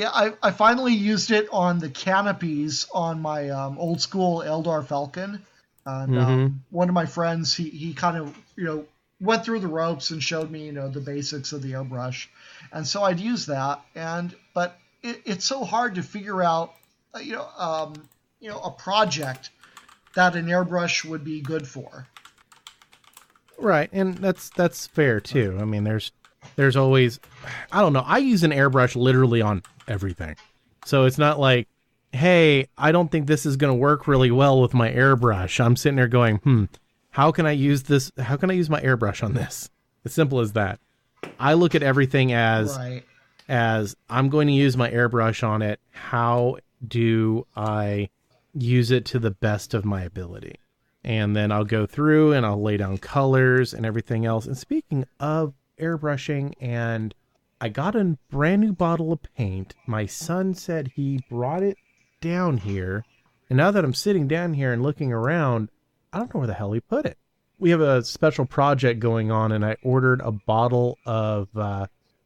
I finally used it on the canopies on my old school Eldar Falcon. And one of my friends, he kind of, went through the ropes and showed me, the basics of the airbrush. And so I'd use that. But it's so hard to figure out, a project that an airbrush would be good for. Right. And that's fair too. I mean, there's always, I don't know. I use an airbrush literally on everything. So it's not like, hey, I don't think this is going to work really well with my airbrush. I'm sitting there going, how can I use this? How can I use my airbrush on this? As simple as that. I look at everything as I'm going to use my airbrush on it. How do I use it to the best of my ability? And then I'll go through and I'll lay down colors and everything else. And speaking of airbrushing, and I got a brand new bottle of paint. My son said he brought it down here. And now that I'm sitting down here and looking around, I don't know where the hell he put it. We have a special project going on, and I ordered a bottle of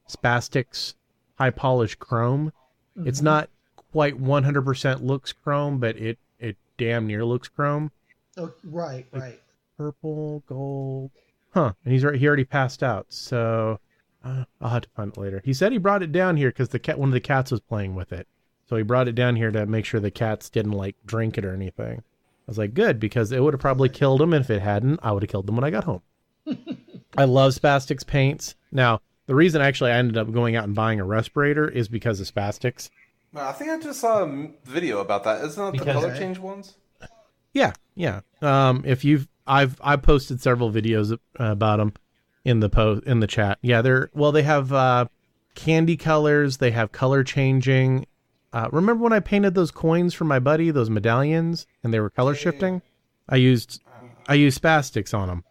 Spastics high polish chrome. Mm-hmm. It's not quite 100% looks chrome, but it damn near looks chrome. Oh, right. Purple, gold. Huh. And he already passed out. So I'll have to find it later. He said he brought it down here because one of the cats was playing with it. So he brought it down here to make sure the cats didn't drink it or anything. I was like, good, because it would have probably killed them. And if it hadn't, I would have killed them when I got home. I love Spastics paints. Now, The reason actually I ended up going out and buying a respirator is because of spastics. I think I just saw a video about that. Isn't that the color change ones? Yeah. I've posted several videos about them in the chat. Yeah, they have candy colors. They have color changing. Remember when I painted those coins for my buddy, those medallions, and they were color shifting? I used spastics on them.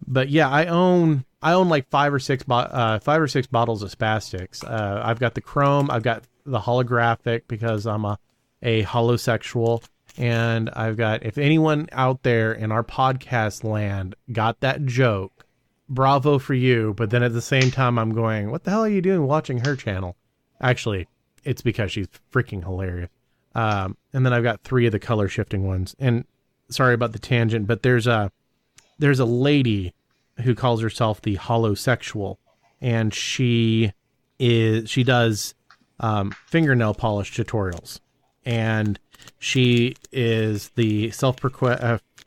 But yeah, I own like 5 or 6 bottles of spastics. I've got the chrome. I've got the holographic because I'm a holosexual. And I've got, if anyone out there in our podcast land got that joke, bravo for you. But then at the same time, I'm going, what the hell are you doing watching her channel? Actually, it's because she's freaking hilarious. And then I've got 3 of the color shifting ones. And sorry about the tangent, but there's a lady who calls herself the holosexual, and she does fingernail polish tutorials, and she is the self-professed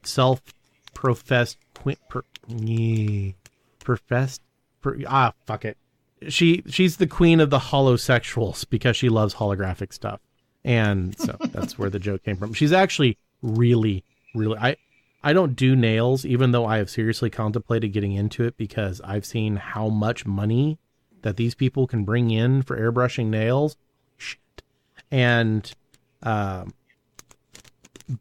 she's the queen of the holosexuals because she loves holographic stuff, and so that's where the joke came from. She's actually really I don't do nails, even though I have seriously contemplated getting into it because I've seen how much money that these people can bring in for airbrushing nails. Shit. And,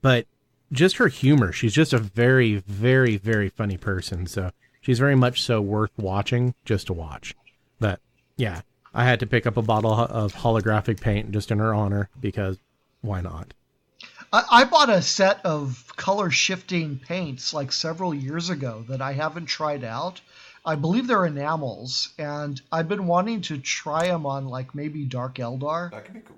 but just her humor, she's just a very, very, very funny person. So she's very much so worth watching just to watch. But yeah, I had to pick up a bottle of holographic paint just in her honor because why not? I bought a set of color shifting paints like several years ago that I haven't tried out. I believe they're enamels, and I've been wanting to try them on like maybe Dark Eldar. That could be cool.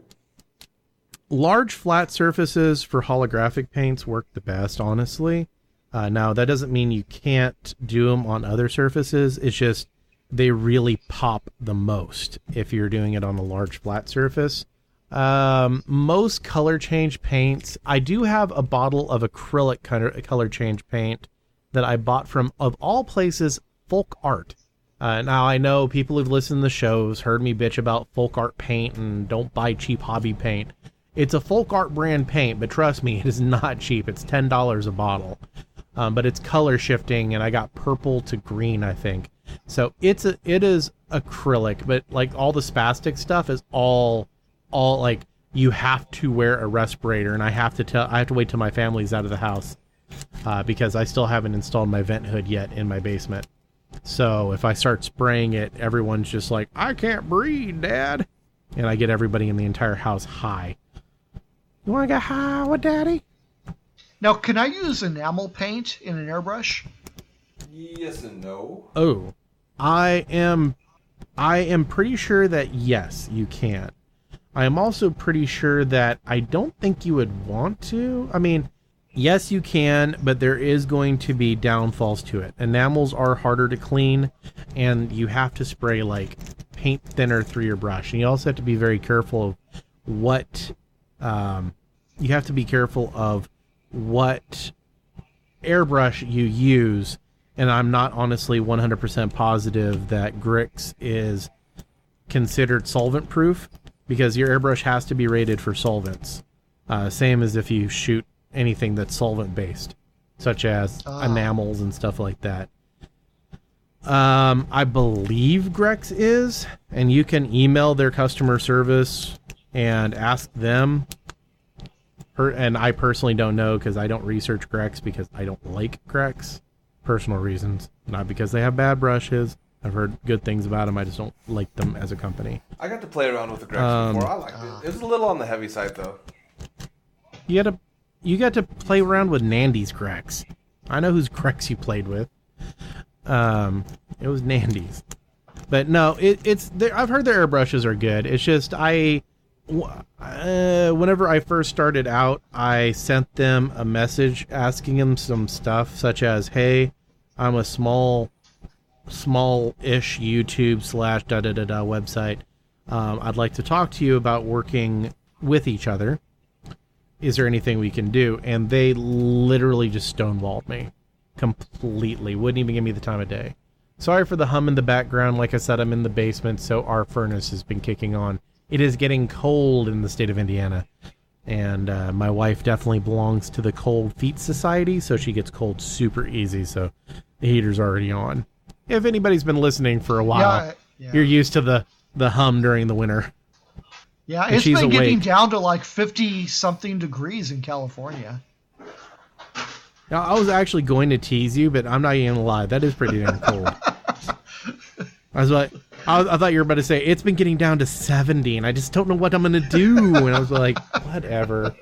Large flat surfaces for holographic paints work the best, honestly. Now, that doesn't mean you can't do them on other surfaces. It's just they really pop the most if you're doing it on a large flat surface. Most color change paints, I do have a bottle of acrylic color change paint that I bought from, of all places, Folk Art. Now I know people who've listened to the shows heard me bitch about Folk Art paint and don't buy cheap hobby paint. It's a Folk Art brand paint, but trust me, it is not cheap. It's $10 a bottle. But it's color shifting, and I got purple to green, I think. So it is acrylic, but like all the spastic stuff is all like you have to wear a respirator, and I have to wait till my family's out of the house because I still haven't installed my vent hood yet in my basement. So if I start spraying it, everyone's just like, I can't breathe, Dad. And I get everybody in the entire house high. You want to get high with Daddy? Now, can I use enamel paint in an airbrush? Yes and no. Oh, I am pretty sure that yes, you can. I am also pretty sure that I don't think you would want to. I mean, yes, you can, but there is going to be downfalls to it. Enamels are harder to clean, and you have to spray like paint thinner through your brush. And you also have to be very careful of what airbrush you use. And I'm not honestly 100% positive that Grix is considered solvent proof, because your airbrush has to be rated for solvents. Same as if you shoot anything that's solvent based, such as enamels and stuff like that. I believe Grix is, and you can email their customer service and ask them. And I personally don't know because I don't research Grix because I don't like Grix. Personal reasons, not because they have bad brushes. I've heard good things about them. I just don't like them as a company. I got to play around with the Grix before. I liked it. It was a little on the heavy side, though. You got to play around with Nandy's Grix. I know whose Grix you played with. It was Nandy's. But no, I've heard their airbrushes are good. It's just whenever I first started out, I sent them a message asking them some stuff such as, hey, I'm a small-ish YouTube / website. I'd like to talk to you about working with each other. Is there anything we can do? And they literally just stonewalled me completely. Wouldn't even give me the time of day. Sorry for the hum in the background. Like I said, I'm in the basement, so our furnace has been kicking on. It is getting cold in the state of Indiana, and my wife definitely belongs to the Cold Feet Society, so she gets cold super easy, so the heater's already on. If anybody's been listening for a while, you're used to the hum during the winter. Yeah, it's been getting down to like 50-something degrees in California. Now, I was actually going to tease you, but I'm not even gonna lie. That is pretty damn cold. I was like, I thought you were about to say, it's been getting down to 70, and I just don't know what I'm going to do. And I was like, whatever.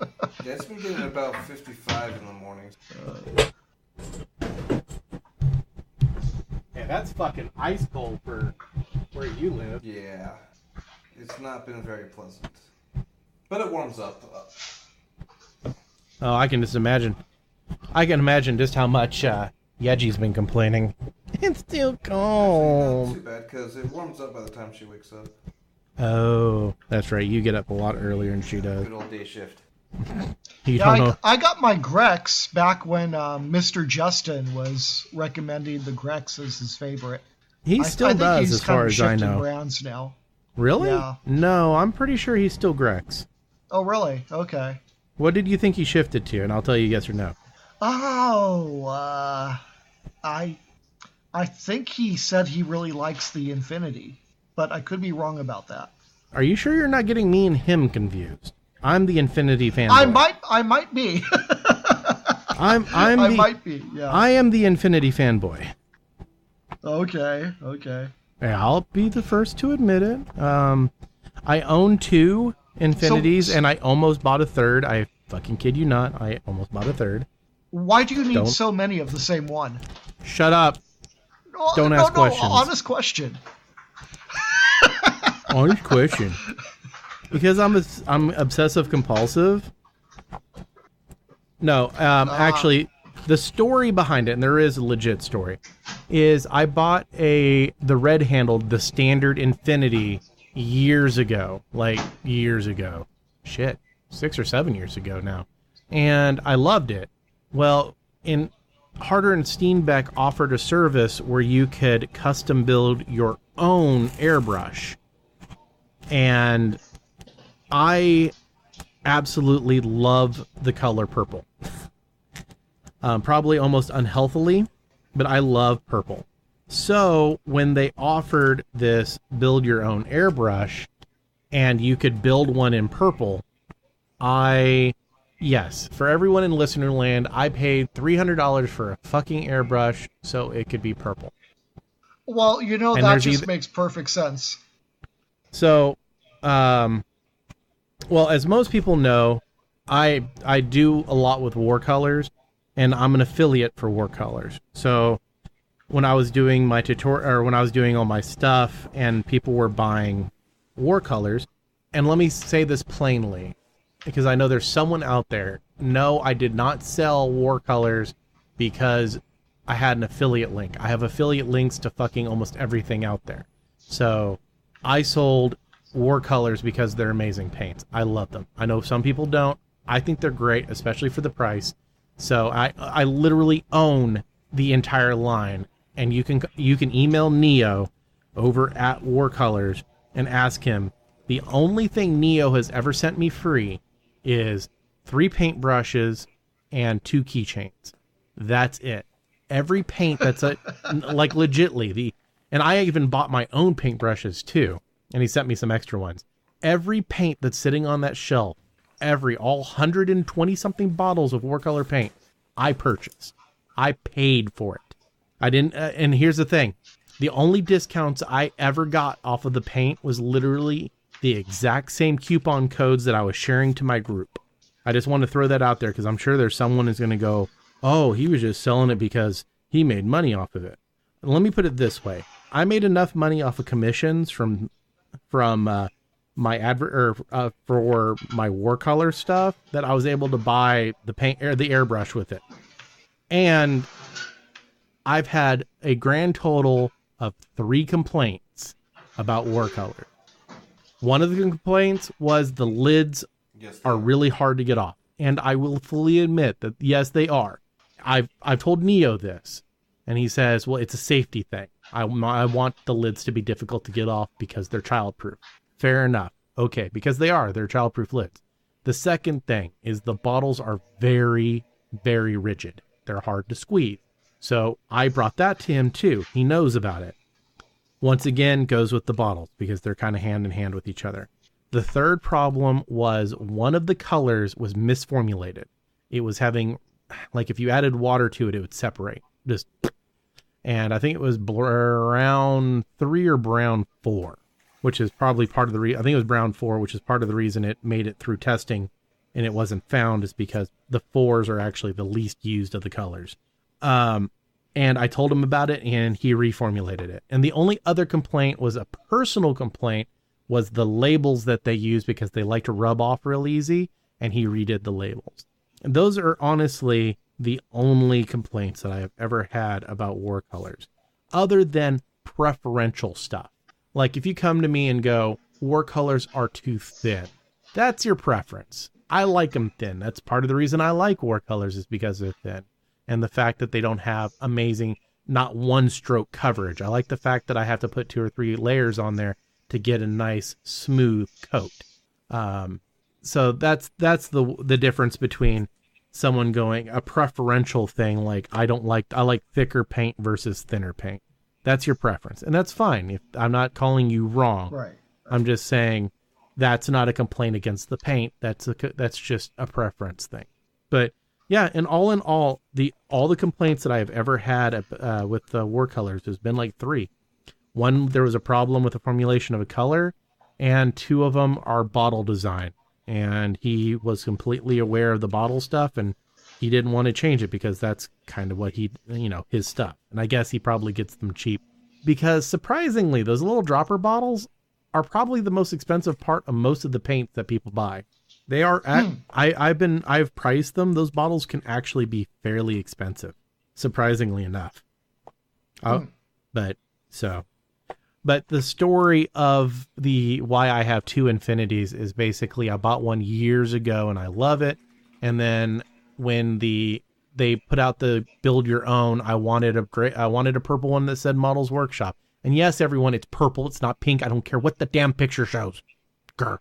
Yeah, it's been getting about 55 in the mornings. Yeah, that's fucking ice cold for where you live. Yeah, it's not been very pleasant. But it warms up. Oh, I can just imagine. I can imagine just how much Yeji's been complaining. It's still cold. Not too bad, because it warms up by the time she wakes up. Oh, that's right. You get up a lot earlier than she does. Good old day shift. I got my Grex back when Mr. Justin was recommending the Grex as his favorite. He still does, as far as I know. Brands now. Really? Yeah. No, I'm pretty sure he's still Grex. Oh, really? Okay. What did you think he shifted to? And I'll tell you yes or no. Oh, I think he said he really likes the Infinity, but I could be wrong about that. Are you sure you're not getting me and him confused? I'm the Infinity fanboy. I might be. I might be. Yeah. I am the Infinity fanboy. Okay. I'll be the first to admit it. I own 2 Infinities, and I almost bought a third. I fucking kid you not. I almost bought a third. Why do you need so many of the same one? Shut up. Don't ask questions. Honest question. Honest question. Because I'm obsessive compulsive. No, actually, the story behind it, and there is a legit story, is I bought the red-handled, the standard Infinity years ago. Like, years ago. Shit. 6 or 7 years ago now. And I loved it. Well, Harder and Steenbeck offered a service where you could custom build your own airbrush. And I absolutely love the color purple. Probably almost unhealthily, but I love purple. So when they offered this build your own airbrush and you could build one in purple, yes, for everyone in listener land, I paid $300 for a fucking airbrush so it could be purple. Well, that just makes perfect sense. So, well, as most people know, I do a lot with Warcolors, and I'm an affiliate for Warcolors. So when I was doing my tutorial, or when I was doing all my stuff, and people were buying Warcolors, and let me say this plainly, because I know there's someone out there. No, I did not sell Warcolors because I had an affiliate link. I have affiliate links to fucking almost everything out there. So I sold Warcolors because they're amazing paints. I love them. I know some people don't. I think they're great, especially for the price. So I literally own the entire line, and you can email Neo over at Warcolors and ask him. The only thing Neo has ever sent me free is 3 paintbrushes and 2 keychains. That's it. Every paint that's like legitly and I even bought my own paintbrushes too, and he sent me some extra ones. Every paint that's sitting on that shelf, all 120 something bottles of Warcolor paint, I purchased. I paid for it. I didn't, and here's the thing. The only discounts I ever got off of the paint was literally the exact same coupon codes that I was sharing to my group. I just want to throw that out there because I'm sure there's someone who's going to go, oh, he was just selling it because he made money off of it. And let me put it this way. I made enough money off of commissions from my for my Warcolor stuff that I was able to buy the paint or the airbrush with it. And I've had a grand total of 3 complaints about Warcolor. One of the complaints was the lids are really hard to get off. And I will fully admit that, yes, they are. I've told Neo this, and he says, well, it's a safety thing. I want the lids to be difficult to get off because they're childproof. Fair enough. Okay, because they're childproof lids. The second thing is the bottles are very, very rigid. They're hard to squeeze. So I brought that to him too. He knows about it. Once again, goes with the bottles because they're kind of hand in hand with each other. The third problem was one of the colors was misformulated. It was having, like if you added water to it, it would separate. And I think it was brown 3 or brown 4, which is probably part of the reason. I think it was brown 4, which is part of the reason it made it through testing and it wasn't found, is because the 4s are actually the least used of the colors. And I told him about it and he reformulated it. And the only other complaint was a personal complaint, was the labels that they use because they like to rub off real easy, and he redid the labels. And those are honestly the only complaints that I have ever had about watercolors, other than preferential stuff. Like if you come to me and go, watercolors are too thin, that's your preference. I like them thin. That's part of the reason I like watercolors, is because they're thin. And the fact that they don't have amazing, not one stroke coverage. I like the fact that I have to put 2 or 3 layers on there to get a nice smooth coat. So that's the difference between someone going a preferential thing, like I like thicker paint versus thinner paint. That's your preference, and that's fine. If I'm not calling you wrong, Right. I'm just saying that's not a complaint against the paint. That's just a preference thing. But yeah, and all in all the complaints that I have ever had with the watercolors has been like 3. One, there was a problem with the formulation of a color, and 2 of them are bottle design. And he was completely aware of the bottle stuff, and he didn't want to change it because that's kind of what his stuff. And I guess he probably gets them cheap because, surprisingly, those little dropper bottles are probably the most expensive part of most of the paints that people buy. They are I've priced them. Those bottles can actually be fairly expensive, surprisingly enough. But the story of why I have 2 Infinities is basically I bought one years ago and I love it. And then when they put out the build your own, I wanted a purple one that said Models Workshop. And yes, everyone, it's purple. It's not pink. I don't care what the damn picture shows. Grr.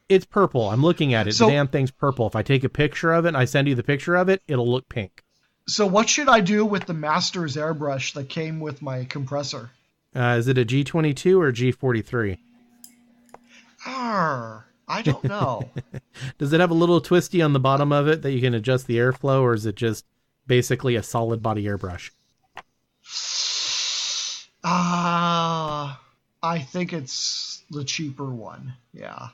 It's purple. I'm looking at it. The damn thing's purple. If I take a picture of it and I send you the picture of it, it'll look pink. So what should I do with the Masters airbrush that came with my compressor? Is it a G22 or G43? I don't know. Does it have a little twisty on the bottom of it that you can adjust the airflow, or is it just basically a solid body airbrush? I think it's the cheaper one. Yeah.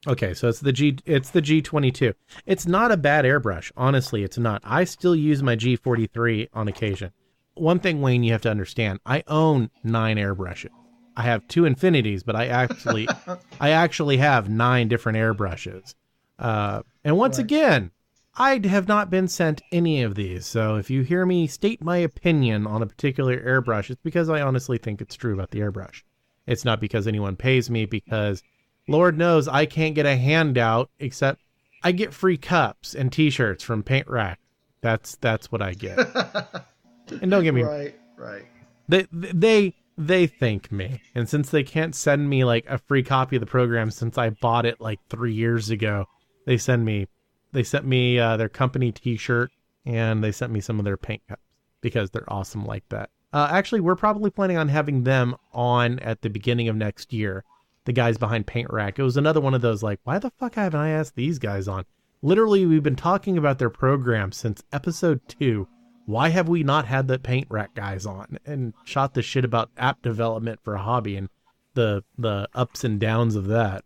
Okay, so it's the G22. It's not a bad airbrush. Honestly, it's not. I still use my G43 on occasion. One thing, Wayne, you have to understand. I own 9 airbrushes. I have 2 Infinities, but I actually have 9 different airbrushes. And once again, I have not been sent any of these. So if you hear me state my opinion on a particular airbrush, it's because I honestly think it's true about the airbrush. It's not because anyone pays me, because Lord knows I can't get a handout, except I get free cups and t-shirts from Paint Rack. That's what I get. And don't get me right. They thank me. And since they can't send me like a free copy of the program since I bought it like 3 years ago, they sent me their company t-shirt, and they sent me some of their paint cups because they're awesome like that. Actually, we're probably planning on having them on at the beginning of next year. The guys behind Paint Rack. It was another one of those like, why the fuck haven't I asked these guys on? Literally, we've been talking about their program since episode 2. Why have we not had the Paint Rack guys on and shot the shit about app development for a hobby and the ups and downs of that?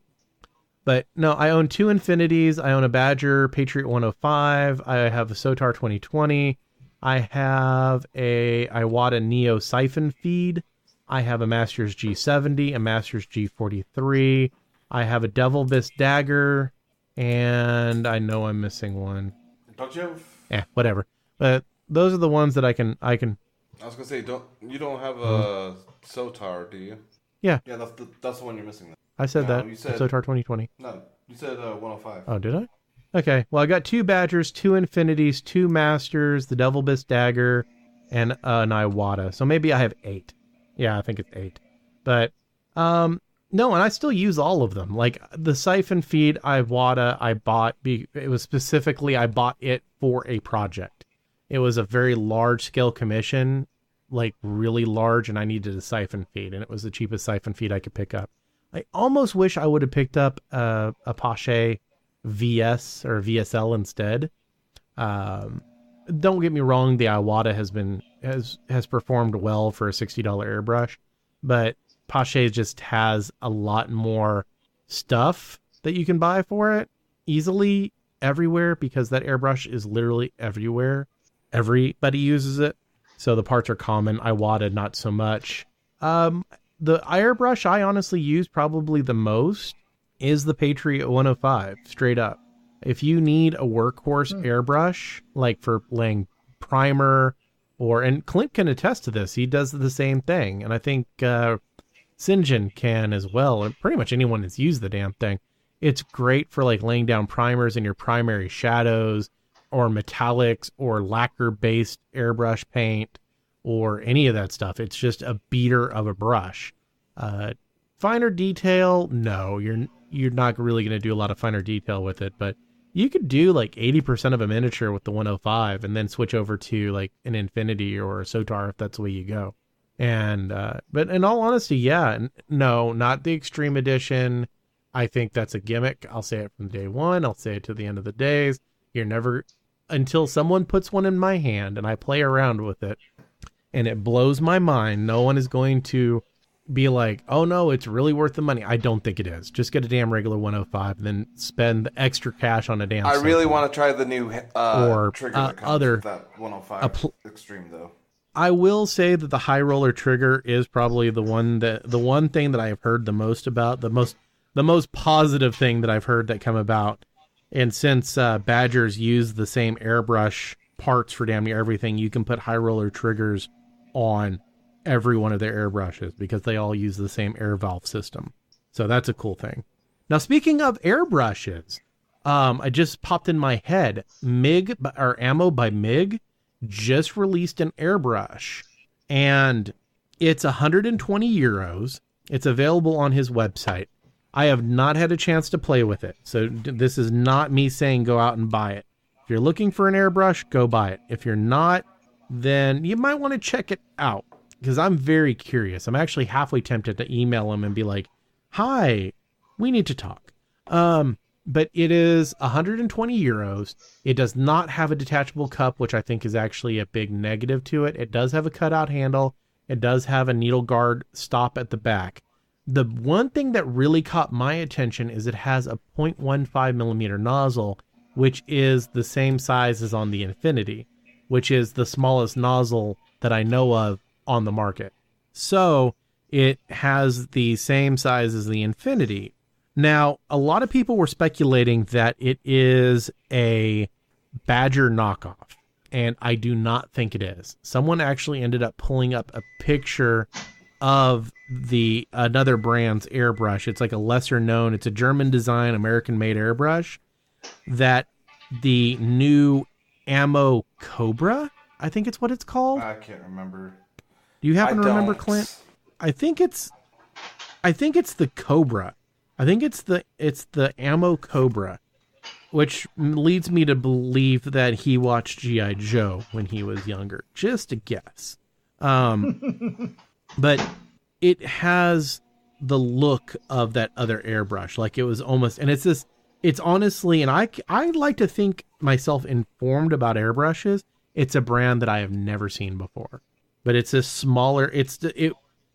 But no, I own 2 Infinities. I own a Badger Patriot 105. I have a Sotar 2020. I have a Iwata Neo Siphon Feed. I have a Masters G70, a Masters G43. I have a Devil Biss Dagger, and I know I'm missing one. Don't you have... whatever. But those are the ones that I can. I was gonna say, you don't have a Sotar, do you? Yeah. Yeah, that's the one you're missing. Then. I said that. You said Sotar 2020. No, you said 105. Oh, did I? Okay. Well, I got 2 Badgers, 2 Infinities, 2 Masters, the Devil Biss Dagger, and an Iwata. So maybe I have 8. Yeah, I think it's 8. But no, and I still use all of them. Like the siphon feed Iwata I bought, it was specifically, I bought it for a project. It was a very large scale commission, like really large, and I needed a siphon feed, and it was the cheapest siphon feed I could pick up. I almost wish I would have picked up a Pache VS or VSL instead. Don't get me wrong, the Iwata has performed well for a $60 airbrush, but Pache just has a lot more stuff that you can buy for it easily everywhere, because that airbrush is literally everywhere. Everybody uses it, so the parts are common. Iwata, not so much. The airbrush I honestly use probably the most is the Patriot 105, straight up. If you need a workhorse airbrush, like for laying primer, and Clint can attest to this, he does the same thing, and I think Sinjin can as well, and pretty much anyone that's used the damn thing. It's great for like laying down primers in your primary shadows, or metallics, or lacquer-based airbrush paint, or any of that stuff. It's just a beater of a brush. Finer detail, no, you're not really going to do a lot of finer detail with it, but you could do like 80% of a miniature with the 105 and then switch over to like an Infinity or a Sotar if that's the way you go. And but in all honesty, yeah, no, not the Extreme Edition. I think that's a gimmick. I'll say it from day one. I'll say it to the end of the days. You're never, until someone puts one in my hand and I play around with it and it blows my mind, no one is going to be like, oh no, it's really worth the money. I don't think it is. Just get a damn regular 105 and then spend the extra cash on a damn I really want to try the new trigger that comes with that 105 Extreme though. I will say that the high roller trigger is probably the one thing that I have heard the most about, the most positive thing that I've heard that come about. And since Badgers use the same airbrush parts for damn near everything, you can put high roller triggers on every one of their airbrushes because they all use the same air valve system. So that's a cool thing. Now, speaking of airbrushes, I just popped in my head, Ammo by MIG just released an airbrush, and it's 120 euros. It's available on his website. I have not had a chance to play with it, so this is not me saying go out and buy it. If you're looking for an airbrush, go buy it. If you're not, then you might want to check it out, because I'm very curious. I'm actually halfway tempted to email him and be like, hi, we need to talk. But it is 120 euros. It does not have a detachable cup, which I think is actually a big negative to it. It does have a cutout handle. It does have a needle guard stop at the back. The one thing that really caught my attention is it has a 0.15 millimeter nozzle, which is the same size as on the Infinity, which is the smallest nozzle that I know of on the market. So it has the same size as the Infinity. Now, a lot of people were speculating that it is a Badger knockoff, and I do not think it is. Someone actually ended up pulling up a picture of another brand's airbrush. It's like a lesser known, it's a German design, American made airbrush, that the new Ammo Cobra, I think it's what it's called. I can't remember. Do you happen to remember, Clint? I think it's the Cobra. I think it's the Ammo Cobra, which leads me to believe that he watched G.I. Joe when he was younger. Just a guess. But it has the look of that other airbrush. Like it was almost, and it's honestly, and I like to think myself informed about airbrushes. It's a brand that I have never seen before, but it's a smaller,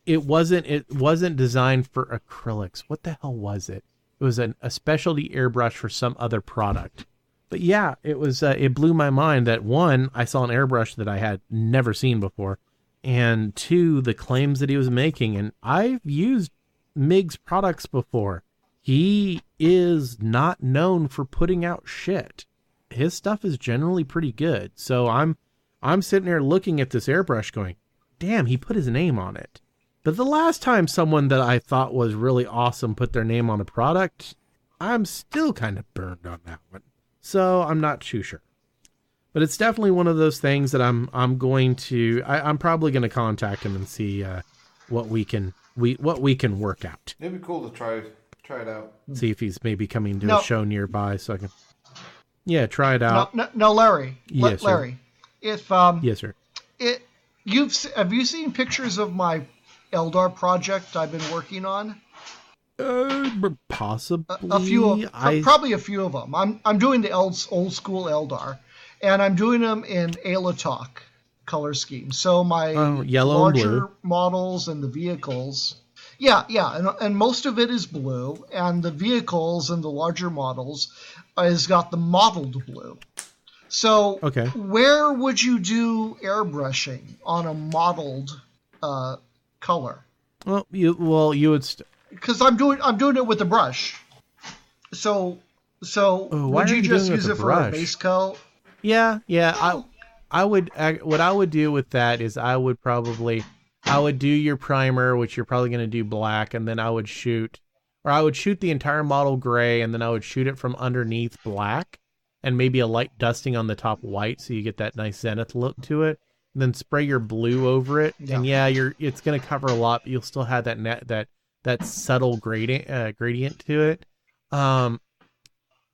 it wasn't designed for acrylics. What the hell was it? It was a specialty airbrush for some other product. But yeah, it was, it blew my mind that one, I saw an airbrush that I had never seen before. And two, the claims that he was making. And I've used MIG's products before. He is not known for putting out shit. His stuff is generally pretty good. So I'm sitting there looking at this airbrush going, damn, he put his name on it. But the last time someone that I thought was really awesome put their name on a product, I'm still kind of burned on that one. So I'm not too sure. But it's definitely one of those things that I'm probably going to contact him and see what we can work out. It'd be cool to try it out. See if he's maybe coming to a show nearby, so I can try it out. No, Larry. Yes, Larry. If yes, sir. Have you seen pictures of my Eldar project I've been working on? Possibly. Probably a few of them. I'm doing the old school Eldar, and I'm doing them in Alatok color scheme. So my yellow and larger blue models and the vehicles. Yeah, and most of it is blue, and the vehicles and the larger models has got the mottled blue. So where would you do airbrushing on a mottled color? Well, you would. Because I'm doing it with a brush. So would you just use it for a base coat? Yeah. I would. What I would do with that is I would do your primer, which you're probably going to do black, and then I would shoot the entire model gray, and then I would shoot it from underneath black, and maybe a light dusting on the top white, so you get that nice zenith look to it. And then spray your blue over it, and it's going to cover a lot, but you'll still have that subtle gradient to it.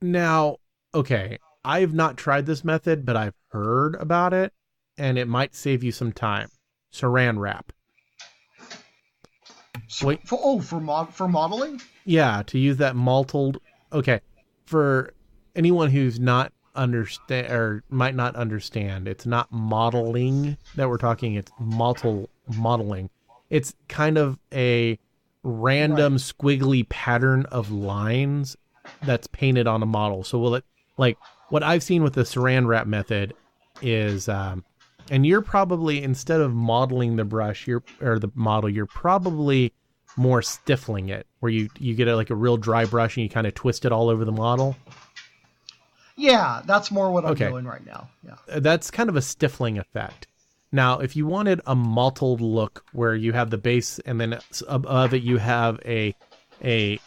Now, okay, I've not tried this method, but I've heard about it, and it might save you some time. Saran wrap. For modeling? Yeah, to use that mottled. Okay, for anyone who's not understand or might not understand, it's not modeling that we're talking. It's modeling. It's kind of a random squiggly pattern of lines that's painted on a model. So like what I've seen with the Saran wrap method is, and you're probably, instead of modeling the brush, you're probably more stiffling it, where you get like a real dry brush and you kind of twist it all over the model. Yeah, that's more what I'm doing right now. Yeah, that's kind of a stiffling effect. Now, if you wanted a mottled look where you have the base and then above it you have a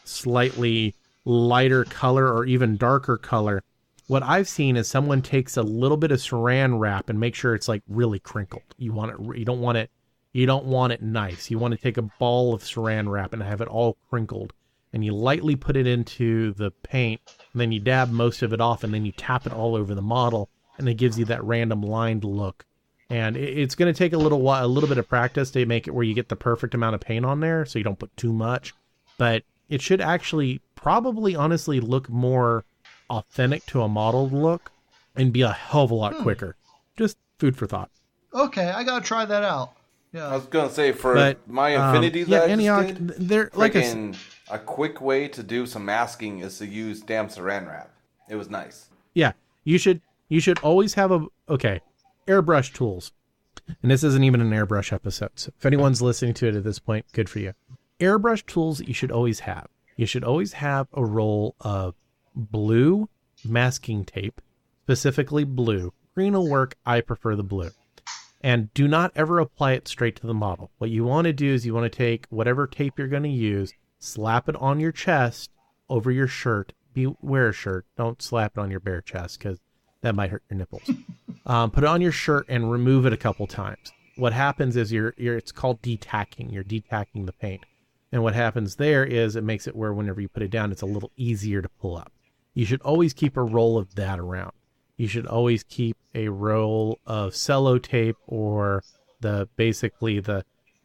slightly lighter color or even darker color, what I've seen is someone takes a little bit of Saran wrap and make sure it's like really crinkled. You don't want it nice. You want to take a ball of Saran wrap and have it all crinkled, and you lightly put it into the paint, and then you dab most of it off, and then you tap it all over the model, and it gives you that random lined look. And it's going to take a little bit of practice to make it where you get the perfect amount of paint on there, so you don't put too much. But it should actually probably honestly look more authentic to a modeled look and be a hell of a lot quicker. Just food for thought. Okay, I gotta try that out. Yeah, I was gonna say my Infinity that I just did, like a quick way to do some masking is to use damn Saran wrap. It was nice. Yeah, you should always have airbrush tools. And this isn't even an airbrush episode, so if anyone's listening to it at this point, good for you. Airbrush tools that you should always have. You should always have a roll of blue masking tape, specifically blue. Green will work. I prefer the blue. And do not ever apply it straight to the model. What you want to do is you want to take whatever tape you're going to use, slap it on your chest, over your shirt. Wear a shirt. Don't slap it on your bare chest, because that might hurt your nipples. Put it on your shirt and remove it a couple times. What happens is it's called detacking. You're detacking the paint. And what happens there is it makes it where whenever you put it down, it's a little easier to pull up. You should always keep a roll of that around. You should always keep a roll of cello tape, or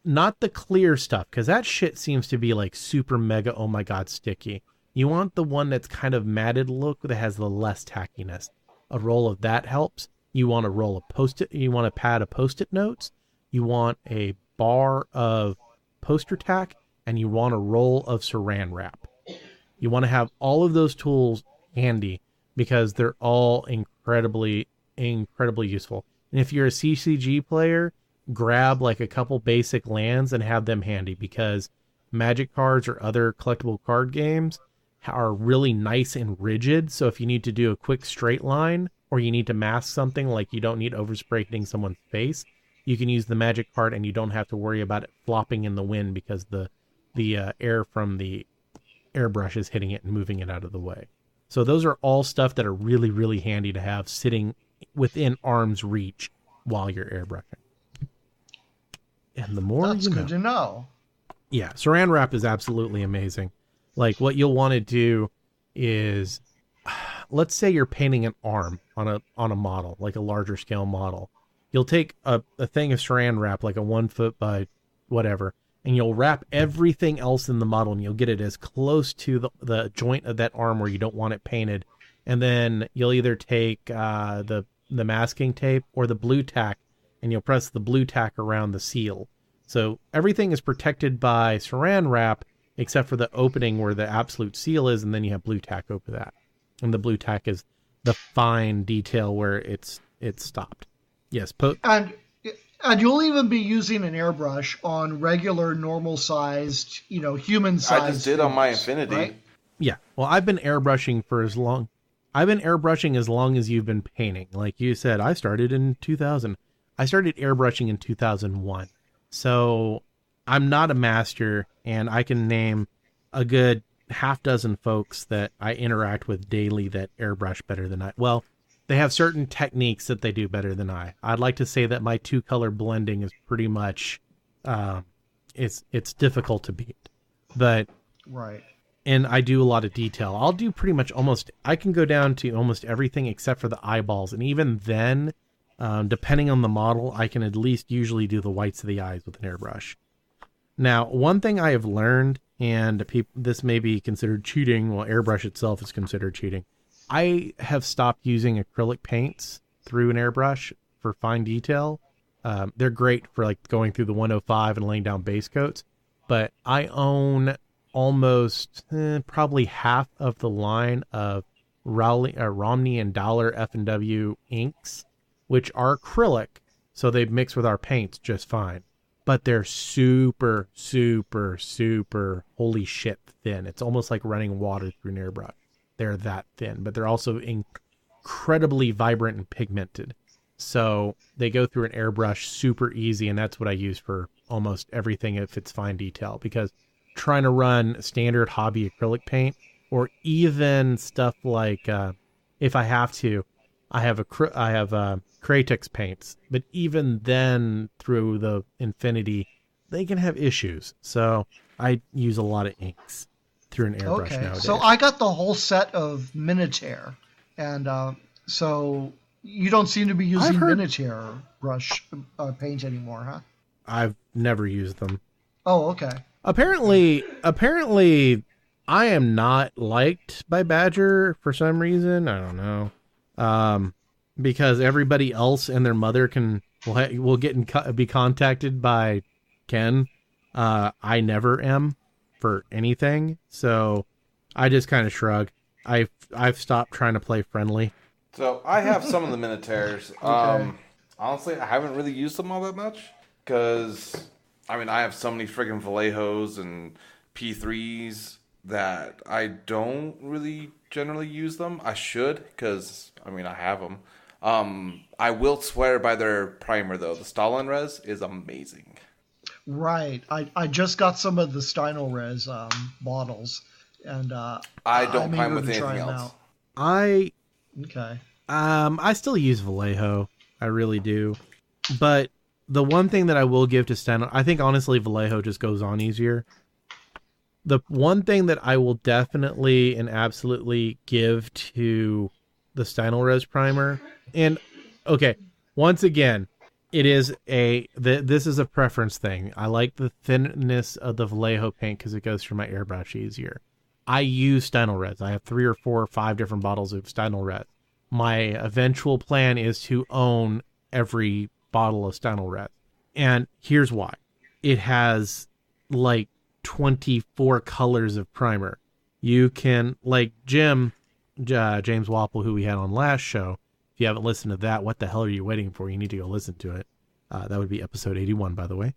not the clear stuff, because that shit seems to be like super mega, oh my god, sticky. You want the one that's kind of matted look that has the less tackiness. A roll of that helps. You want a roll of Post-it. You want a pad of Post-it notes. You want a bar of poster tack, and you want a roll of Saran wrap. You want to have all of those tools handy, because they're all incredibly useful. And if you're a CCG player, grab like a couple basic lands and have them handy, because Magic cards or other collectible card games are really nice and rigid. So if you need to do a quick straight line, or you need to mask something, like you don't need overspray hitting someone's face, you can use the Magic card and you don't have to worry about it flopping in the wind, because the air from the airbrush is hitting it and moving it out of the way. So those are all stuff that are really, really handy to have sitting within arm's reach while you're airbrushing. And the more That's good to know. Yeah, saran wrap is absolutely amazing. Like, what you'll want to do is, let's say you're painting an arm on a model, like a larger scale model. You'll take a thing of saran wrap, like a 1 foot by whatever, and you'll wrap everything else in the model, and you'll get it as close to the joint of that arm where you don't want it painted. And then you'll either take the masking tape or the blue tack, and you'll press the blue tack around the seal. So everything is protected by saran wrap except for the opening where the absolute seal is, and then you have blue tack over that. And the blue tack is the fine detail where it's stopped. Yes, and you'll even be using an airbrush on regular, normal-sized, human-sized. I just did on my Infinity. Right? Yeah. Well, I've been airbrushing as long as you've been painting. Like you said, I started in 2000. I started airbrushing in 2001. So I'm not a master, and I can name a good half dozen folks that I interact with daily that airbrush better than I. Well, they have certain techniques that they do better than I. I'd like to say that my 2-color blending is pretty much, it's difficult to beat, but right. And I do a lot of detail. I'll do pretty much I can go down to almost everything except for the eyeballs. And even then, depending on the model, I can at least usually do the whites of the eyes with an airbrush. Now, one thing I have learned, and this may be considered cheating, well, airbrush itself is considered cheating. I have stopped using acrylic paints through an airbrush for fine detail. They're great for like going through the 105 and laying down base coats, but I own almost probably half of the line of Romney and Dollar F&W inks, which are acrylic, so they mix with our paints just fine. But they're super, super, super holy shit thin. It's almost like running water through an airbrush. They're that thin, but they're also incredibly vibrant and pigmented. So they go through an airbrush super easy, and that's what I use for almost everything if it's fine detail, because trying to run standard hobby acrylic paint, or even stuff like if I have to, I have Kratex paints, but even then through the Infinity, they can have issues. So I use a lot of inks through an airbrush nowadays. So I got the whole set of Miniature, and so you don't seem to be using Miniature brush paint anymore, huh? I've never used them. Oh, okay. Apparently, I am not liked by Badger for some reason. I don't know. Because everybody else and their mother will be contacted by Ken. I never am for anything, so I just kind of shrug. I've stopped trying to play friendly. So I have some of the Minotaurs. Okay. Honestly, I haven't really used them all that much because I have so many friggin' Vallejos and P3s that I don't really generally use them. I should, because I have them. I will swear by their primer though. The Stalin Res is amazing. Right. I just got some of the Steino Res bottles, and I don't mind with anything else. Okay. I still use Vallejo. I really do. But the one thing that I will give to Steino, I think honestly Vallejo just goes on easier. The one thing that I will definitely and absolutely give to the Steino Res primer, and okay, once again, this is a preference thing. I like the thinness of the Vallejo paint because it goes through my airbrush easier. I use Steino Res. I have 3 or 4 or 5 different bottles of Steino Res. My eventual plan is to own every bottle of Steino Res. And here's why. It has like 24 colors of primer. You can, like James Wapple, who we had on last show. If you haven't listened to that, what the hell are you waiting for? You need to go listen to it. That would be episode 81, by the way.